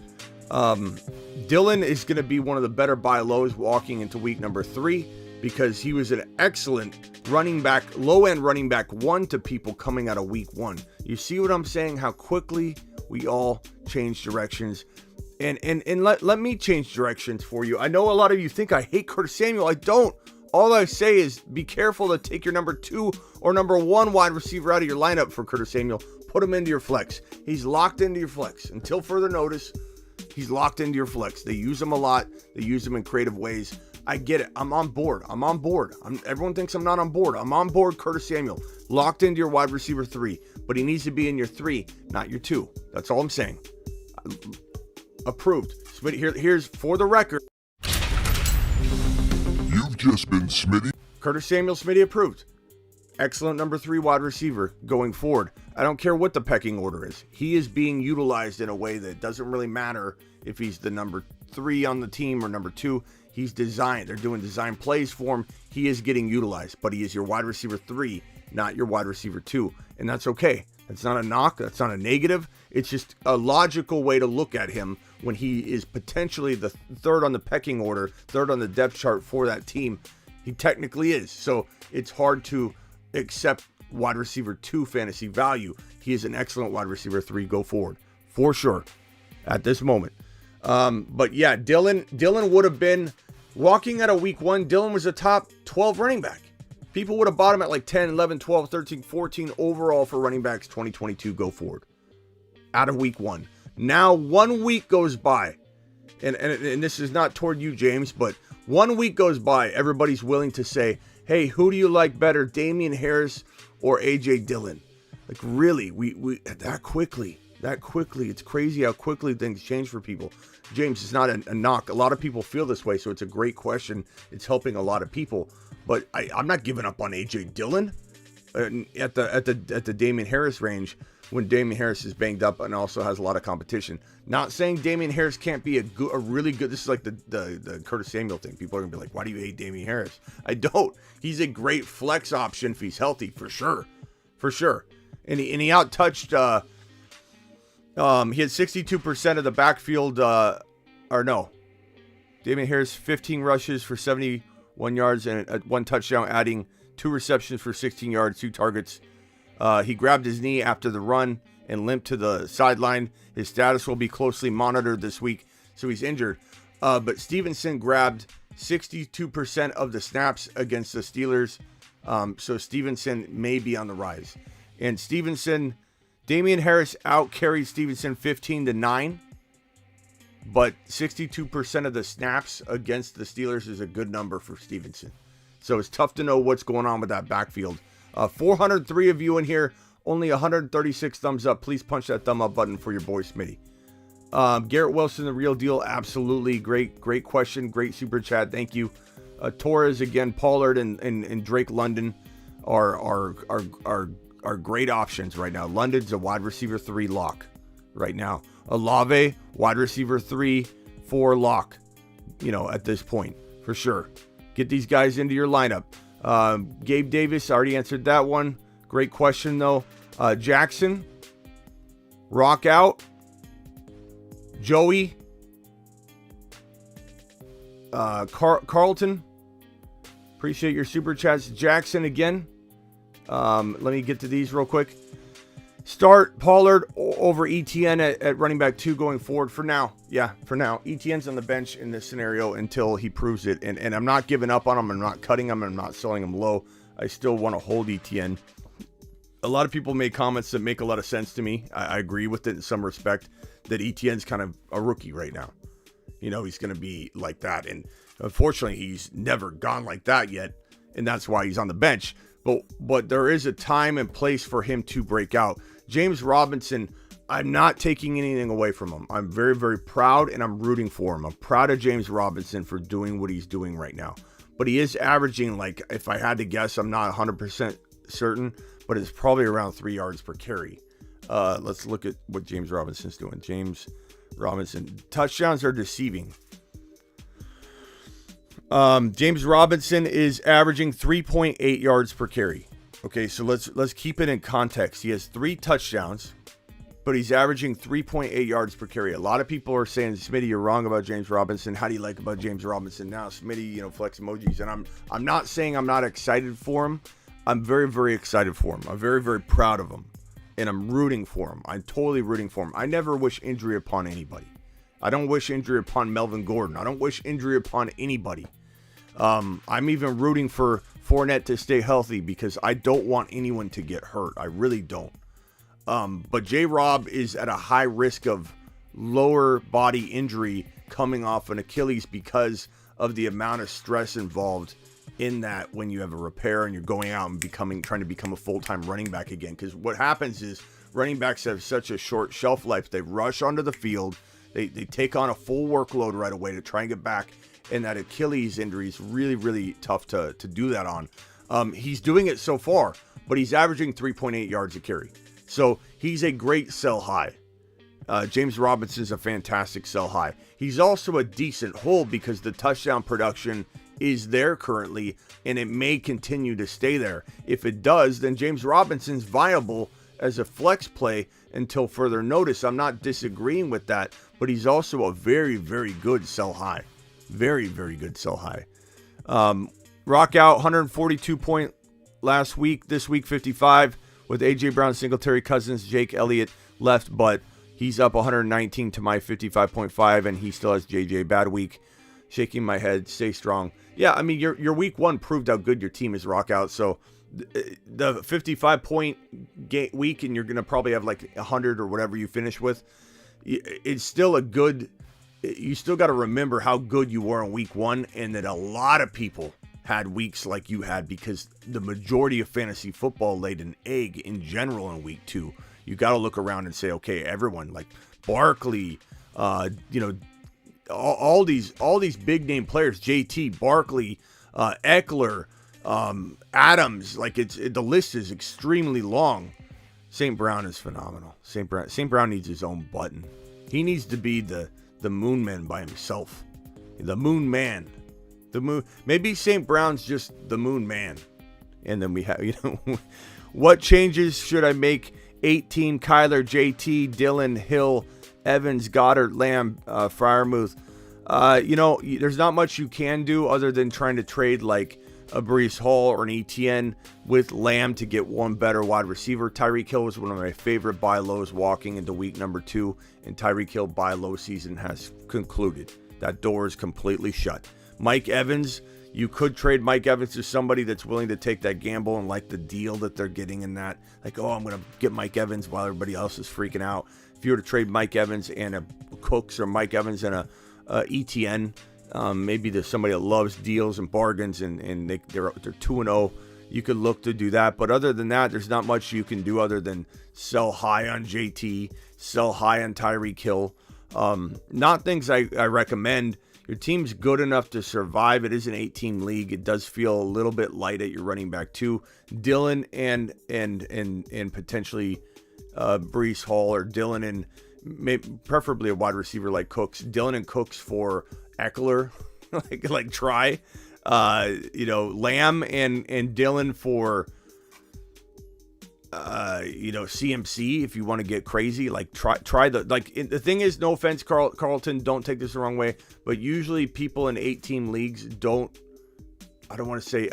Dillon is going to be one of the better buy lows walking into week number 3 because he was an excellent running back, low-end running back 1 to people coming out of week 1. You see what I'm saying? How quickly we all change directions. And let me change directions for you. I know a lot of you think I hate Curtis Samuel. I don't. All I say is be careful to take your number 2 or number 1 wide receiver out of your lineup for Curtis Samuel. Put him into your flex. He's locked into your flex. Until further notice, he's locked into your flex. They use him a lot. They use him in creative ways. I get it. I'm on board. Everyone thinks I'm not on board. I'm on board, Curtis Samuel. Locked into your wide receiver 3. But he needs to be in your 3, not your 2. That's all I'm saying. Approved. Here's for the record. You've just been Smitty. Curtis Samuel, Smitty approved. Excellent number 3 wide receiver going forward. I don't care what the pecking order is. He is being utilized in a way that doesn't really matter if he's the number 3 on the team or number 2. He's designed. They're doing design plays for him. He is getting utilized, but he is your wide receiver 3, not your wide receiver 2. And that's okay. That's not a knock. That's not a negative. It's just a logical way to look at him when he is potentially the 3rd on the pecking order, 3rd on the depth chart for that team. He technically is. So it's hard to accept wide receiver 2 fantasy value. He is an excellent wide receiver 3 go forward for sure at this moment. But yeah, Dillon would have been walking out of week 1. Dillon was a top 12 running back. People would have bought him at like 10, 11, 12, 13, 14 overall for running backs 2022 go forward out of week 1. Now 1 week goes by, and this is not toward you, James, but 1 week goes by. Everybody's willing to say, hey, who do you like better, Damian Harris or AJ Dillon? Like really, we that quickly. It's crazy how quickly things change for people. James, it's not a knock. A lot of people feel this way, so it's a great question. It's helping a lot of people, but I'm not giving up on AJ Dillon at the Damian Harris range when Damian Harris is banged up and also has a lot of competition. Not saying Damian Harris can't be a really good. This is like the Curtis Samuel thing. People are gonna be like, why do you hate Damian Harris? I don't. He's a great flex option if he's healthy, for sure. And he outtouched. He had 62% of the backfield. Damian Harris 15 rushes for 71 yards and 1 touchdown, adding 2 receptions for 16 yards, 2 targets. He grabbed his knee after the run and limped to the sideline. His status will be closely monitored this week, so he's injured. But Stevenson grabbed 62% of the snaps against the Steelers, so Stevenson may be on the rise. And Damian Harris out-carried Stevenson 15-9, but 62% of the snaps against the Steelers is a good number for Stevenson. So it's tough to know what's going on with that backfield. 403 of you in here, only 136 thumbs up. Please punch that thumb up button for your boy Smitty. Garrett Wilson, the real deal. Absolutely. Great question. Great super chat. Thank you. Torres again, Pollard and Drake London are great options right now. London's a wide receiver 3 lock right now. Olave, wide receiver 3-4 lock, at this point, for sure. Get these guys into your lineup. Gabe Davis, already answered that one. Great question, though. Jackson, rock out. Joey, Carlton, appreciate your super chats. Jackson again. Let me get to these real quick. Start Pollard over ETN at running back 2 going forward for now. Yeah, for now. ETN's on the bench in this scenario until he proves it. And I'm not giving up on him. I'm not cutting him. I'm not selling him low. I still want to hold ETN. A lot of people made comments that make a lot of sense to me. I agree with it in some respect, that ETN's kind of a rookie right now. He's going to be like that. And unfortunately, he's never gone like that yet. And that's why he's on the bench. But there is a time and place for him to break out. James Robinson, I'm not taking anything away from him. I'm very, very proud, and I'm rooting for him. I'm proud of James Robinson for doing what he's doing right now. But he is averaging, if I had to guess, I'm not 100% certain, but it's probably around 3 yards per carry. Let's look at what James Robinson's doing. James Robinson. Touchdowns are deceiving. James Robinson is averaging 3.8 yards per carry. Okay, so let's keep it in context. He has 3 touchdowns, but he's averaging 3.8 yards per carry. A lot of people are saying, Smitty, you're wrong about James Robinson. How do you like about James Robinson now? Smitty, flex emojis. And I'm not saying I'm not excited for him. I'm very, very excited for him. I'm very, very proud of him. And I'm rooting for him. I'm totally rooting for him. I never wish injury upon anybody. I don't wish injury upon Melvin Gordon. I don't wish injury upon anybody. I'm even rooting for Fournette to stay healthy because I don't want anyone to get hurt. I really don't. But J-Rob is at a high risk of lower body injury coming off an Achilles because of the amount of stress involved in that when you have a repair and you're going out and trying to become a full-time running back again. Because what happens is running backs have such a short shelf life. They rush onto the field. They take on a full workload right away to try and get back. And that Achilles injury is really, really tough to do that on. He's doing it so far, but he's averaging 3.8 yards a carry. So he's a great sell high. James Robinson's a fantastic sell high. He's also a decent hold because the touchdown production is there currently, and it may continue to stay there. If it does, then James Robinson's viable as a flex play until further notice. I'm not disagreeing with that, but he's also a very, very good sell high. Very, very good sell high. Rock out 142 point last week. This week 55 with A.J. Brown, Singletary, Cousins, Jake Elliott left, but he's up 119 to my 55.5, and he still has J.J. Bad week. Shaking my head. Stay strong. Yeah, I mean, your week 1 proved how good your team is, Rock out. So the 55 point week, and you're going to probably have 100 or whatever you finish with. It's still a good... You still got to remember how good you were in week 1, and that a lot of people had weeks like you had because the majority of fantasy football laid an egg in general in week 2. You got to look around and say, okay, everyone like Barkley, all these big name players, JT, Barkley, Eckler, Adams, the list is extremely long. St. Brown is phenomenal. St. Brown needs his own button. He needs to be the Moon Man by himself. The Moon Man. Maybe St. Brown's just the Moon Man. And then we have, what changes should I make? 18, Kyler, JT, Dylan, Hill, Evans, Goddard, Lamb, Freiermuth. There's not much you can do other than trying to trade a Breece Hall or an ETN with Lamb to get one better wide receiver. Tyreek Hill was one of my favorite buy lows walking into week number 2, and Tyreek Hill buy low season has concluded. That door is completely shut. Mike Evans, you could trade Mike Evans to somebody that's willing to take that gamble and like the deal that they're getting in that. Like, oh, I'm going to get Mike Evans while everybody else is freaking out. If you were to trade Mike Evans and a Cooks or Mike Evans and a ETN, maybe there's somebody that loves deals and bargains and they're 2-0. You could look to do that. But other than that, there's not much you can do other than sell high on JT, sell high on Tyreek Hill. Not things I recommend. Your team's good enough to survive. It is an 8-team league. It does feel a little bit light at your running back too. Dylan and potentially Breece Hall, or Dylan and preferably a wide receiver like Cooks. Dylan and Cooks for Eckler, like try. Lamb and Dylan for CMC if you want to get crazy. Like try the thing is, no offense, Carlton, don't take this the wrong way, but usually people in 8-team leagues I want to say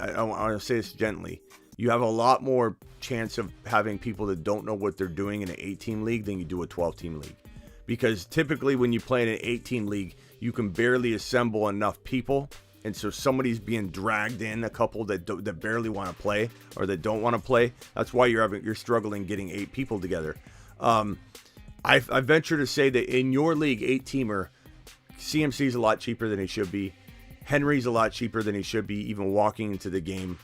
this gently. You have a lot more chance of having people that don't know what they're doing in an 8-team league than you do a 12-team league. Because typically when you play in an 8-team league, you can barely assemble enough people. And so somebody's being dragged in, a couple that barely want to play or that don't want to play. That's why you're struggling getting 8 people together. I venture to say that in your league, 8-teamer, CMC is a lot cheaper than he should be. Henry's a lot cheaper than he should be, even walking into the game.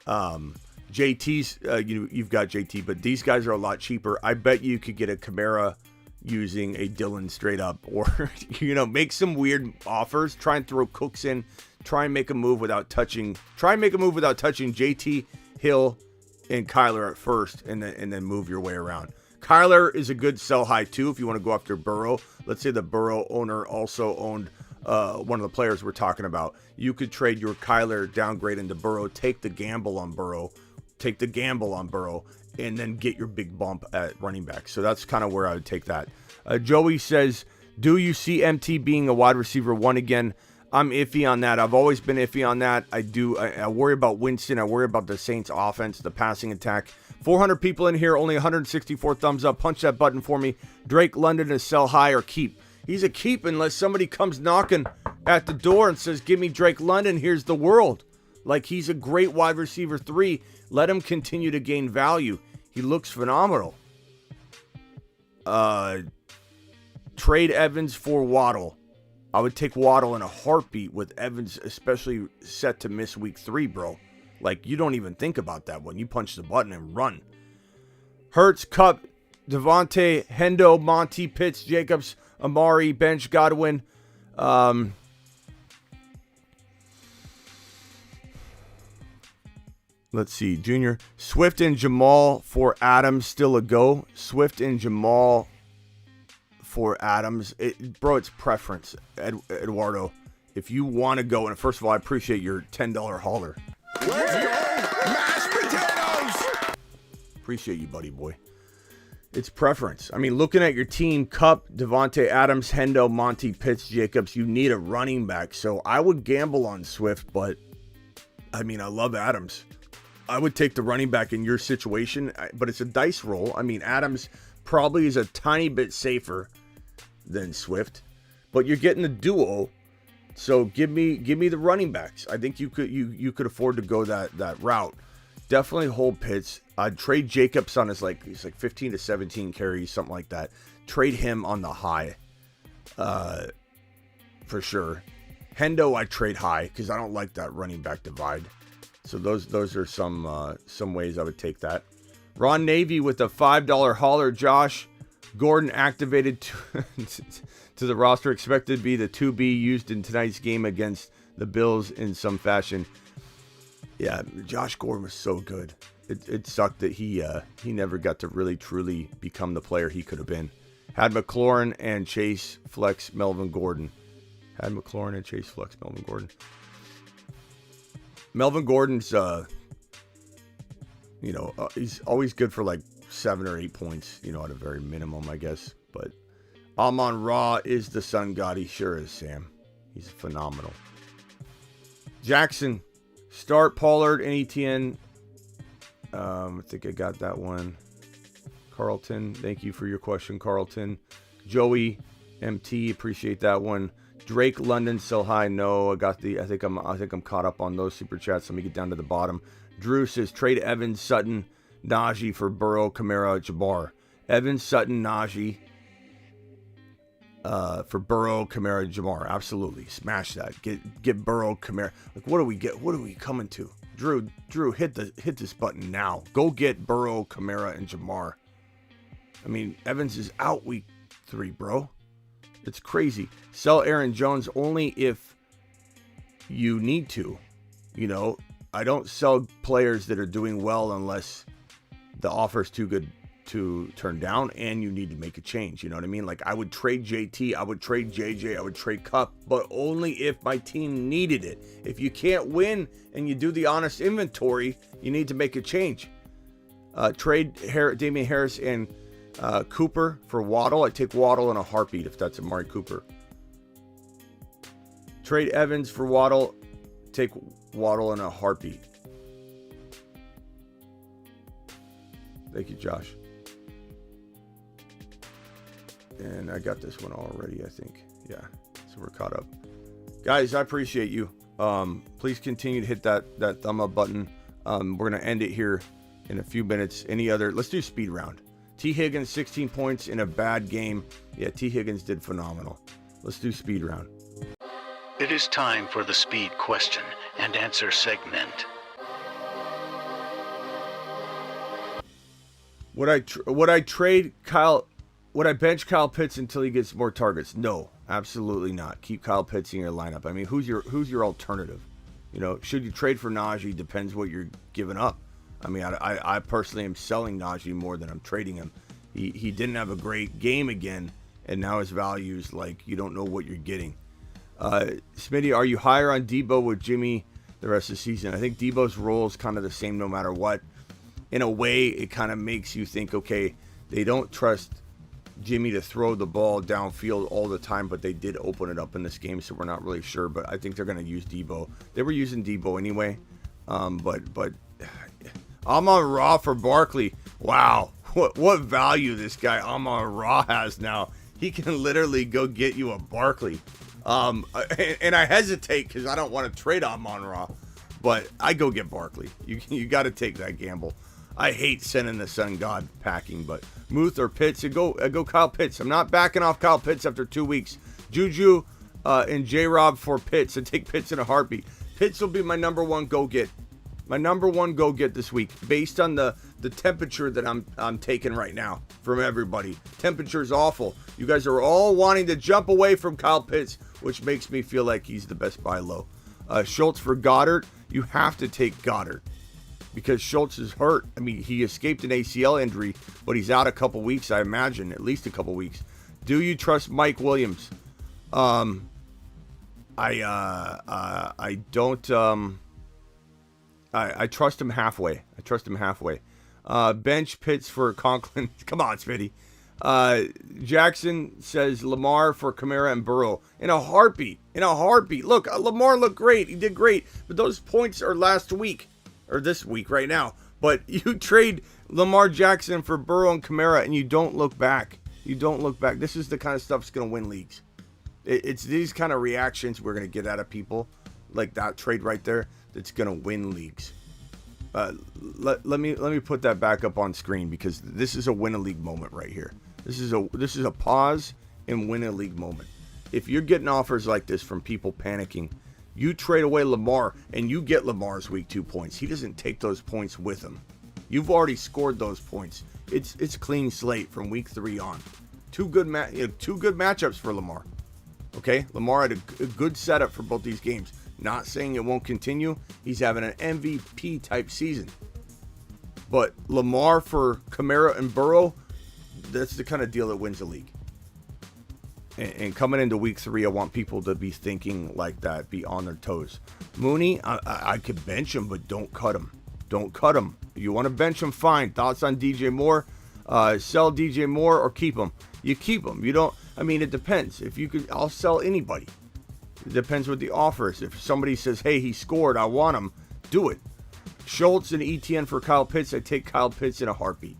JT's, you've got JT, but these guys are a lot cheaper. I bet you could get a Kamara using a Dylan straight up, or make some weird offers. Try and throw Cooks in. Try and make a move without touching. JT, Hill, and Kyler at first, and then move your way around. Kyler is a good sell high too if you want to go after Burrow. Let's say the Burrow owner also owned one of the players we're talking about. You could trade your Kyler downgrade into Burrow, take the gamble on Burrow, and then get your big bump at running back. So that's kind of where I would take that. Joey says, do you see MT being a wide receiver 1 again? I'm iffy on that. I've always been iffy on that. I worry about Winston. I worry about the Saints offense, the passing attack. 400 people in here, only 164 thumbs up. Punch that button for me. Drake London is sell high or keep. He's a keep unless somebody comes knocking at the door and says, give me Drake London. Here's the world. Like, he's a great wide receiver 3. Let him continue to gain value. He looks phenomenal. Trade Evans for Waddle. I would take Waddle in a heartbeat with Evans, especially set to miss week 3, bro. Like, you don't even think about that one. You punch the button and run. Hurts, Cup, Devontae, Hendo, Monty, Pitts, Jacobs, Amari, bench, Godwin. Let's see, Junior. Swift and Jamal for Adams, still a go. Swift and Jamal for Adams. Bro, it's preference, Eduardo. If you want to go, and first of all, I appreciate your $10 hauler. Let's go! Mashed potatoes! Appreciate you, buddy boy. It's preference. I mean, looking at your team, Cup, Devontae Adams, Hendo, Monty, Pitts, Jacobs, you need a running back. So I would gamble on Swift, but I mean, I love Adams. I would take the running back in your situation, but it's a dice roll. I mean, Adams probably is a tiny bit safer than Swift, but you're getting the duo. So give me the running backs. I think you could afford to go that route. Definitely hold Pitts. I'd trade Jacobs on he's like 15 to 17 carries, something like that. Trade him on the high, for sure. Hendo I trade high because I don't like that running back divide. So those are some ways I would take that. Ron Navy with a $5 hauler. Josh Gordon activated to the roster, expected to be the 2B used in tonight's game against the Bills in some fashion. Yeah, Josh Gordon was so good. It sucked that he never got to really truly become the player he could have been. Had McLaurin and Chase flex Melvin Gordon. Melvin Gordon's, he's always good for like 7 or 8 points, at a very minimum, I guess. But Amon-Ra is the sun god. He sure is, Sam. He's phenomenal. Jackson, Start Pollard and ETN. I think I got that one. Carlton, thank you for your question, Carlton. Joey MT, appreciate that one. Drake London, sell high. No, I think I'm caught up on those super chats. Let me get down to the bottom. Drew says trade Evans, Sutton, Najee for Burrow, Kamara, Jabbar. Evans, Sutton, Najee for Burrow, Kamara, Jabbar. Absolutely, smash that. Get Burrow, Kamara. Like, what do we get? What are we coming to? Drew, hit this button now. Go get Burrow, Kamara, and Jabbar. I mean, Evans is out week 3, bro. It's crazy. Sell Aaron Jones only if you need to. You know, I don't sell players that are doing well unless the offer's too good to turn down and you need to make a change. You know what I mean? Like, I would trade JT, I would trade JJ, I would trade Cup, but only if my team needed it. If you can't win and you do the honest inventory, you need to make a change. Trade Damian Harris and Cooper for Waddle. I take Waddle in a heartbeat if that's Amari Cooper. Trade Evans for Waddle. Take Waddle in a heartbeat. Thank you, Josh. And I got this one already, I think. Yeah, so we're caught up. Guys, I appreciate you. Please continue to hit that thumb up button. We're going to end it here in a few minutes. Let's do speed round. T. Higgins, 16 points in a bad game. Yeah, T. Higgins did phenomenal. Let's do speed round. It is time for the speed question and answer segment. Would I trade Kyle? Would I bench Kyle Pitts until he gets more targets? No, absolutely not. Keep Kyle Pitts in your lineup. I mean, who's your alternative? You know, should you trade for Najee? Depends what you're giving up. I mean, I personally am selling Najee more than I'm trading him. He didn't have a great game again, and now his value's like you don't know what you're getting. Smitty, are you higher on Debo with Jimmy the rest of the season? I think Debo's role is kind of the same no matter what. In a way, it kind of makes you think, okay, they don't trust Jimmy to throw the ball downfield all the time, but they did open it up in this game, so we're not really sure. But I think they're going to use Debo. They were using Debo anyway, but Amon-Ra for Barkley. Wow, what value this guy Amon-Ra has now. He can literally go get you a Barkley. And I hesitate because I don't want to trade Amon-Ra, but I go get Barkley. You got to take that gamble. I hate sending the Sun God packing, but Muth or Pitts, I go Kyle Pitts. I'm not backing off Kyle Pitts after 2 weeks. Juju and J-Rob for Pitts. I take Pitts in a heartbeat. Pitts will be my number one go get. My number one go get this week, based on the temperature that I'm taking right now from everybody. Temperature's awful. You guys are all wanting to jump away from Kyle Pitts, which makes me feel like he's the best buy low. Schultz for Goddard. You have to take Goddard because Schultz is hurt. I mean, he escaped an ACL injury, but he's out a couple weeks, I imagine, at least a couple weeks. Do you trust Mike Williams? I don't. I trust him halfway. Bench Pitts for Conklin. Come on, Smitty. Jackson says Lamar for Kamara and Burrow. In a heartbeat. Look, Lamar looked great. He did great. But those points are last week. Or this week right now. But you trade Lamar Jackson for Burrow and Kamara and you don't look back. This is the kind of stuff that's going to win leagues. It's these kind of reactions we're going to get out of people. Like that trade right there. That's going to win leagues. Let me put that back up on screen because this is a win a league moment right here. This is a pause and win a league moment. If you're getting offers like this from people panicking, you trade away Lamar and you get Lamar's week 2 points. He doesn't take those points with him. You've already scored those points. It's clean slate from week 3 on. Two good matchups for Lamar. Okay, Lamar had a good setup for both these games. Not saying it won't continue. He's having an MVP type season. But Lamar for Kamara and Burrow, that's the kind of deal that wins the league. And coming into week 3, I want people to be thinking like that, be on their toes. Mooney, I could bench him, but don't cut him. You want to bench him, fine. Thoughts on DJ Moore? Sell DJ Moore or keep him? You keep him. You don't. I mean, it depends. I'll sell anybody. It depends what the offer is. If somebody says, hey, he scored, I want him, Do it. Schultz and ETN for Kyle Pitts. I take Kyle Pitts in a heartbeat.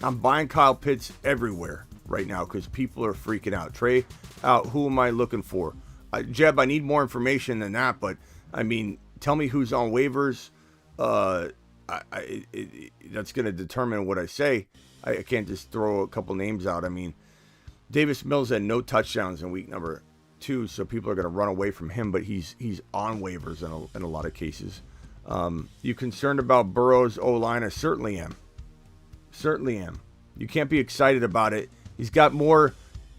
I'm buying Kyle Pitts everywhere right now because people are freaking out. Trey, who am I looking for? Jeb, I need more information than that, but I mean, tell me who's on waivers. That's going to determine what I say. I can't just throw a couple names out. I mean, Davis Mills had no touchdowns in week number 2, so people are going to run away from him, but he's on waivers in a lot of cases. You concerned about Burrow's O-line? I certainly am. You can't be excited about it. He's got more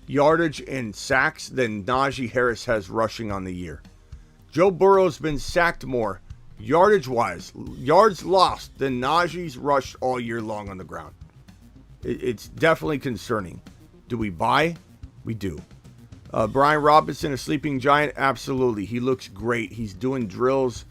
yardage and sacks than Najee Harris has rushing on the year. Joe Burrow's been sacked more, yardage-wise, yards lost, than Najee's rushed all year long on the ground. It's definitely concerning. Do we buy? We do. Brian Robinson, a sleeping giant? Absolutely. He looks great. He's doing drills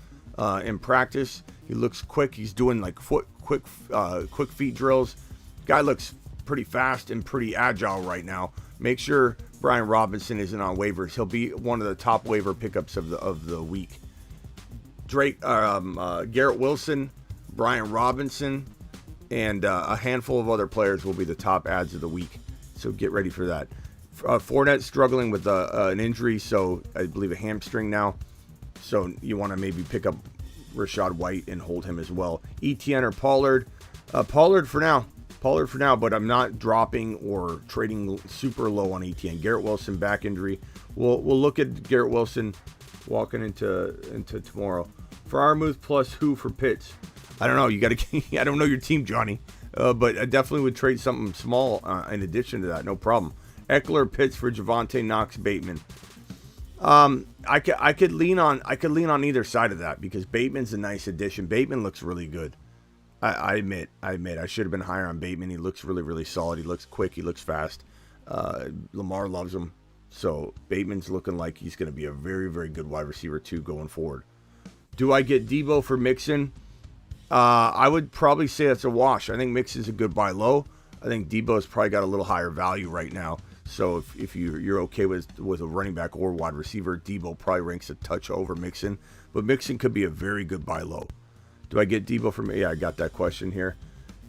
in practice. He looks quick. He's doing like quick feet drills. Guy looks pretty fast and pretty agile right now. Make sure Brian Robinson isn't on waivers. He'll be one of the top waiver pickups of the week. Garrett Wilson, Brian Robinson, and a handful of other players will be the top ads of the week. So get ready for that. Fournette struggling with an injury, so I believe a hamstring now. So you want to maybe pick up Rachaad White and hold him as well. ETN or Pollard? Pollard for now, but I'm not dropping or trading super low on ETN. Garrett Wilson back injury. We'll look at Garrett Wilson walking into tomorrow. Freiermuth plus who for Pitts? I don't know. You got to. I don't know your team, Johnny, but I definitely would trade something small in addition to that. No problem. Eckler, Pitts for Javonte, Knox, Bateman. I could lean on either side of that because Bateman's a nice addition. Bateman looks really good. I admit I should have been higher on Bateman. He looks really, really solid. He looks quick. He looks fast. Lamar loves him. So Bateman's looking like he's going to be a very, very good wide receiver too going forward. Do I get Debo for Mixon? I would probably say that's a wash. I think Mixon's a good buy low. I think Debo's probably got a little higher value right now. So if you're okay with a running back or wide receiver, Debo probably ranks a touch over Mixon. But Mixon could be a very good buy low. Do I get Debo from? Yeah, I got that question here.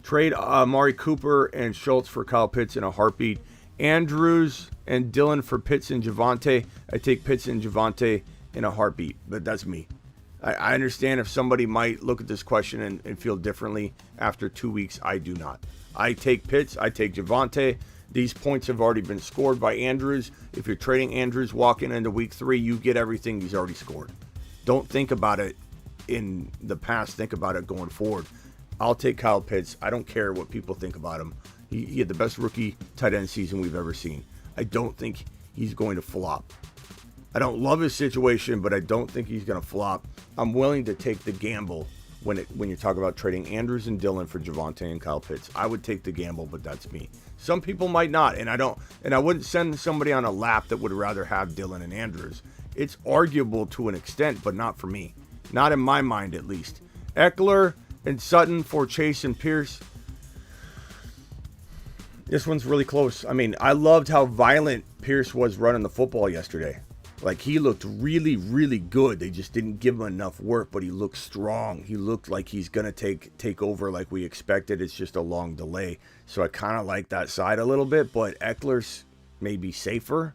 Trade Amari Cooper and Schultz for Kyle Pitts in a heartbeat. Andrews and Dillon for Pitts and Javonte. I take Pitts and Javonte in a heartbeat, but that's me. I understand if somebody might look at this question and feel differently after 2 weeks. I do not. I take Pitts. I take Javonte. These points have already been scored by Andrews. If you're trading Andrews walking into week 3, you get everything he's already scored. Don't think about it in the past. Think about it going forward. I'll take Kyle Pitts. I don't care what people think about him. He had the best rookie tight end season we've ever seen. I don't think he's going to flop. I don't love his situation, but I don't think he's going to flop. I'm willing to take the gamble when you talk about trading Andrews and Dillon for Javonte and Kyle Pitts. I would take the gamble, but that's me. Some people might not, and I wouldn't send somebody on a lap that would rather have Dillon and Andrews. It's arguable to an extent, but not for me. Not in my mind, at least. Eckler and Sutton for Chase and Pierce. This one's really close. I mean, I loved how violent Pierce was running the football yesterday. Like, he looked really, really good. They just didn't give him enough work, but he looked strong. He looked like he's going to take over like we expected. It's just a long delay. So I kind of like that side a little bit, but Eckler's maybe safer.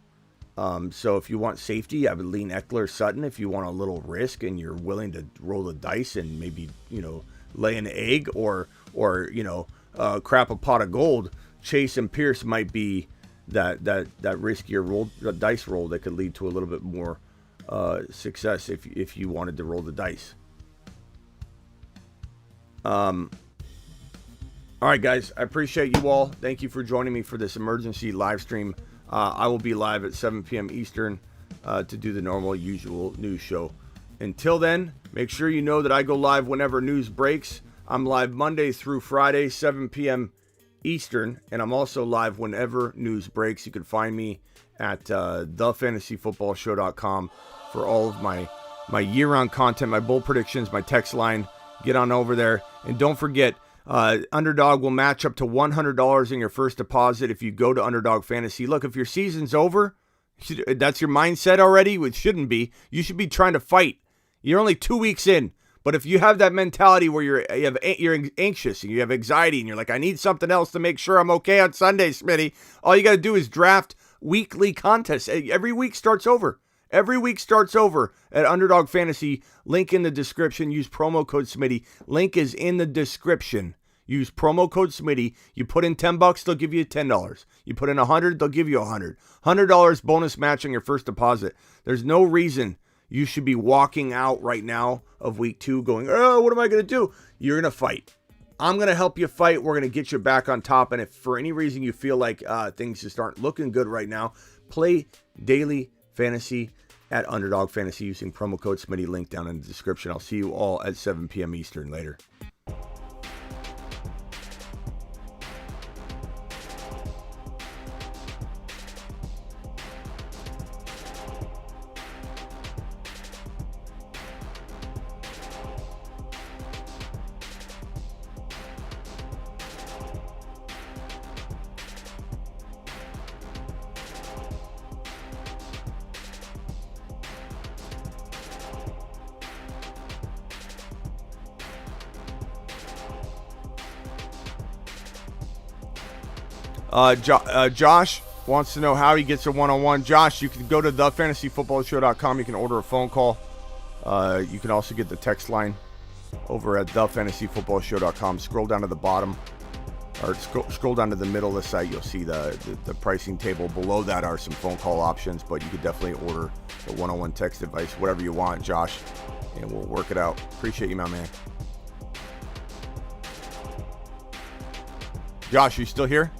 So if you want safety, I would lean Eckler, Sutton. If you want a little risk and you're willing to roll the dice and maybe, lay an egg or crap a pot of gold, Chase and Pierce might be that riskier dice roll that could lead to a little bit more success if you wanted to roll the dice. All right, guys, I appreciate you all. Thank you for joining me for this emergency live stream. I will be live at 7 p.m. Eastern to do the normal, usual news show. Until then, make sure you know that I go live whenever news breaks. I'm live Monday through Friday, 7 p.m. Eastern, and I'm also live whenever news breaks. You can find me at thefantasyfootballshow.com for all of my year-round content, my bold predictions, my text line. Get on over there. And don't forget, Underdog will match up to $100 in your first deposit if you go to Underdog Fantasy. Look, if your season's over, that's your mindset already, which shouldn't be. You should be trying to fight. You're only 2 weeks in. But if you have that mentality where you're anxious and you have anxiety and you're like, I need something else to make sure I'm okay on Sunday, Smitty, all you got to do is draft weekly contests. Every week starts over. Every week starts over at Underdog Fantasy. Link in the description. Use promo code Smitty. Link is in the description. Use promo code Smitty. You put in $10, they'll give you $10. You put in $100, they'll give you $100. $100 bonus match on your first deposit. There's no reason you should be walking out right now of week 2 going, oh, what am I going to do? You're going to fight. I'm going to help you fight. We're going to get you back on top. And if for any reason you feel like things just aren't looking good right now, play daily fantasy at Underdog Fantasy using promo code Smitty. Link down in the description. I'll see you all at 7 p.m. Eastern later. Josh wants to know how he gets a one-on-one. Josh, you can go to thefantasyfootballshow.com. You can order a phone call. You can also get the text line over at thefantasyfootballshow.com. Scroll down to the bottom, or scroll down to the middle of the site. You'll see the pricing table. Below that are some phone call options, but you could definitely order the one-on-one text advice, whatever you want, Josh, and we'll work it out. Appreciate you, my man. Josh, you still here?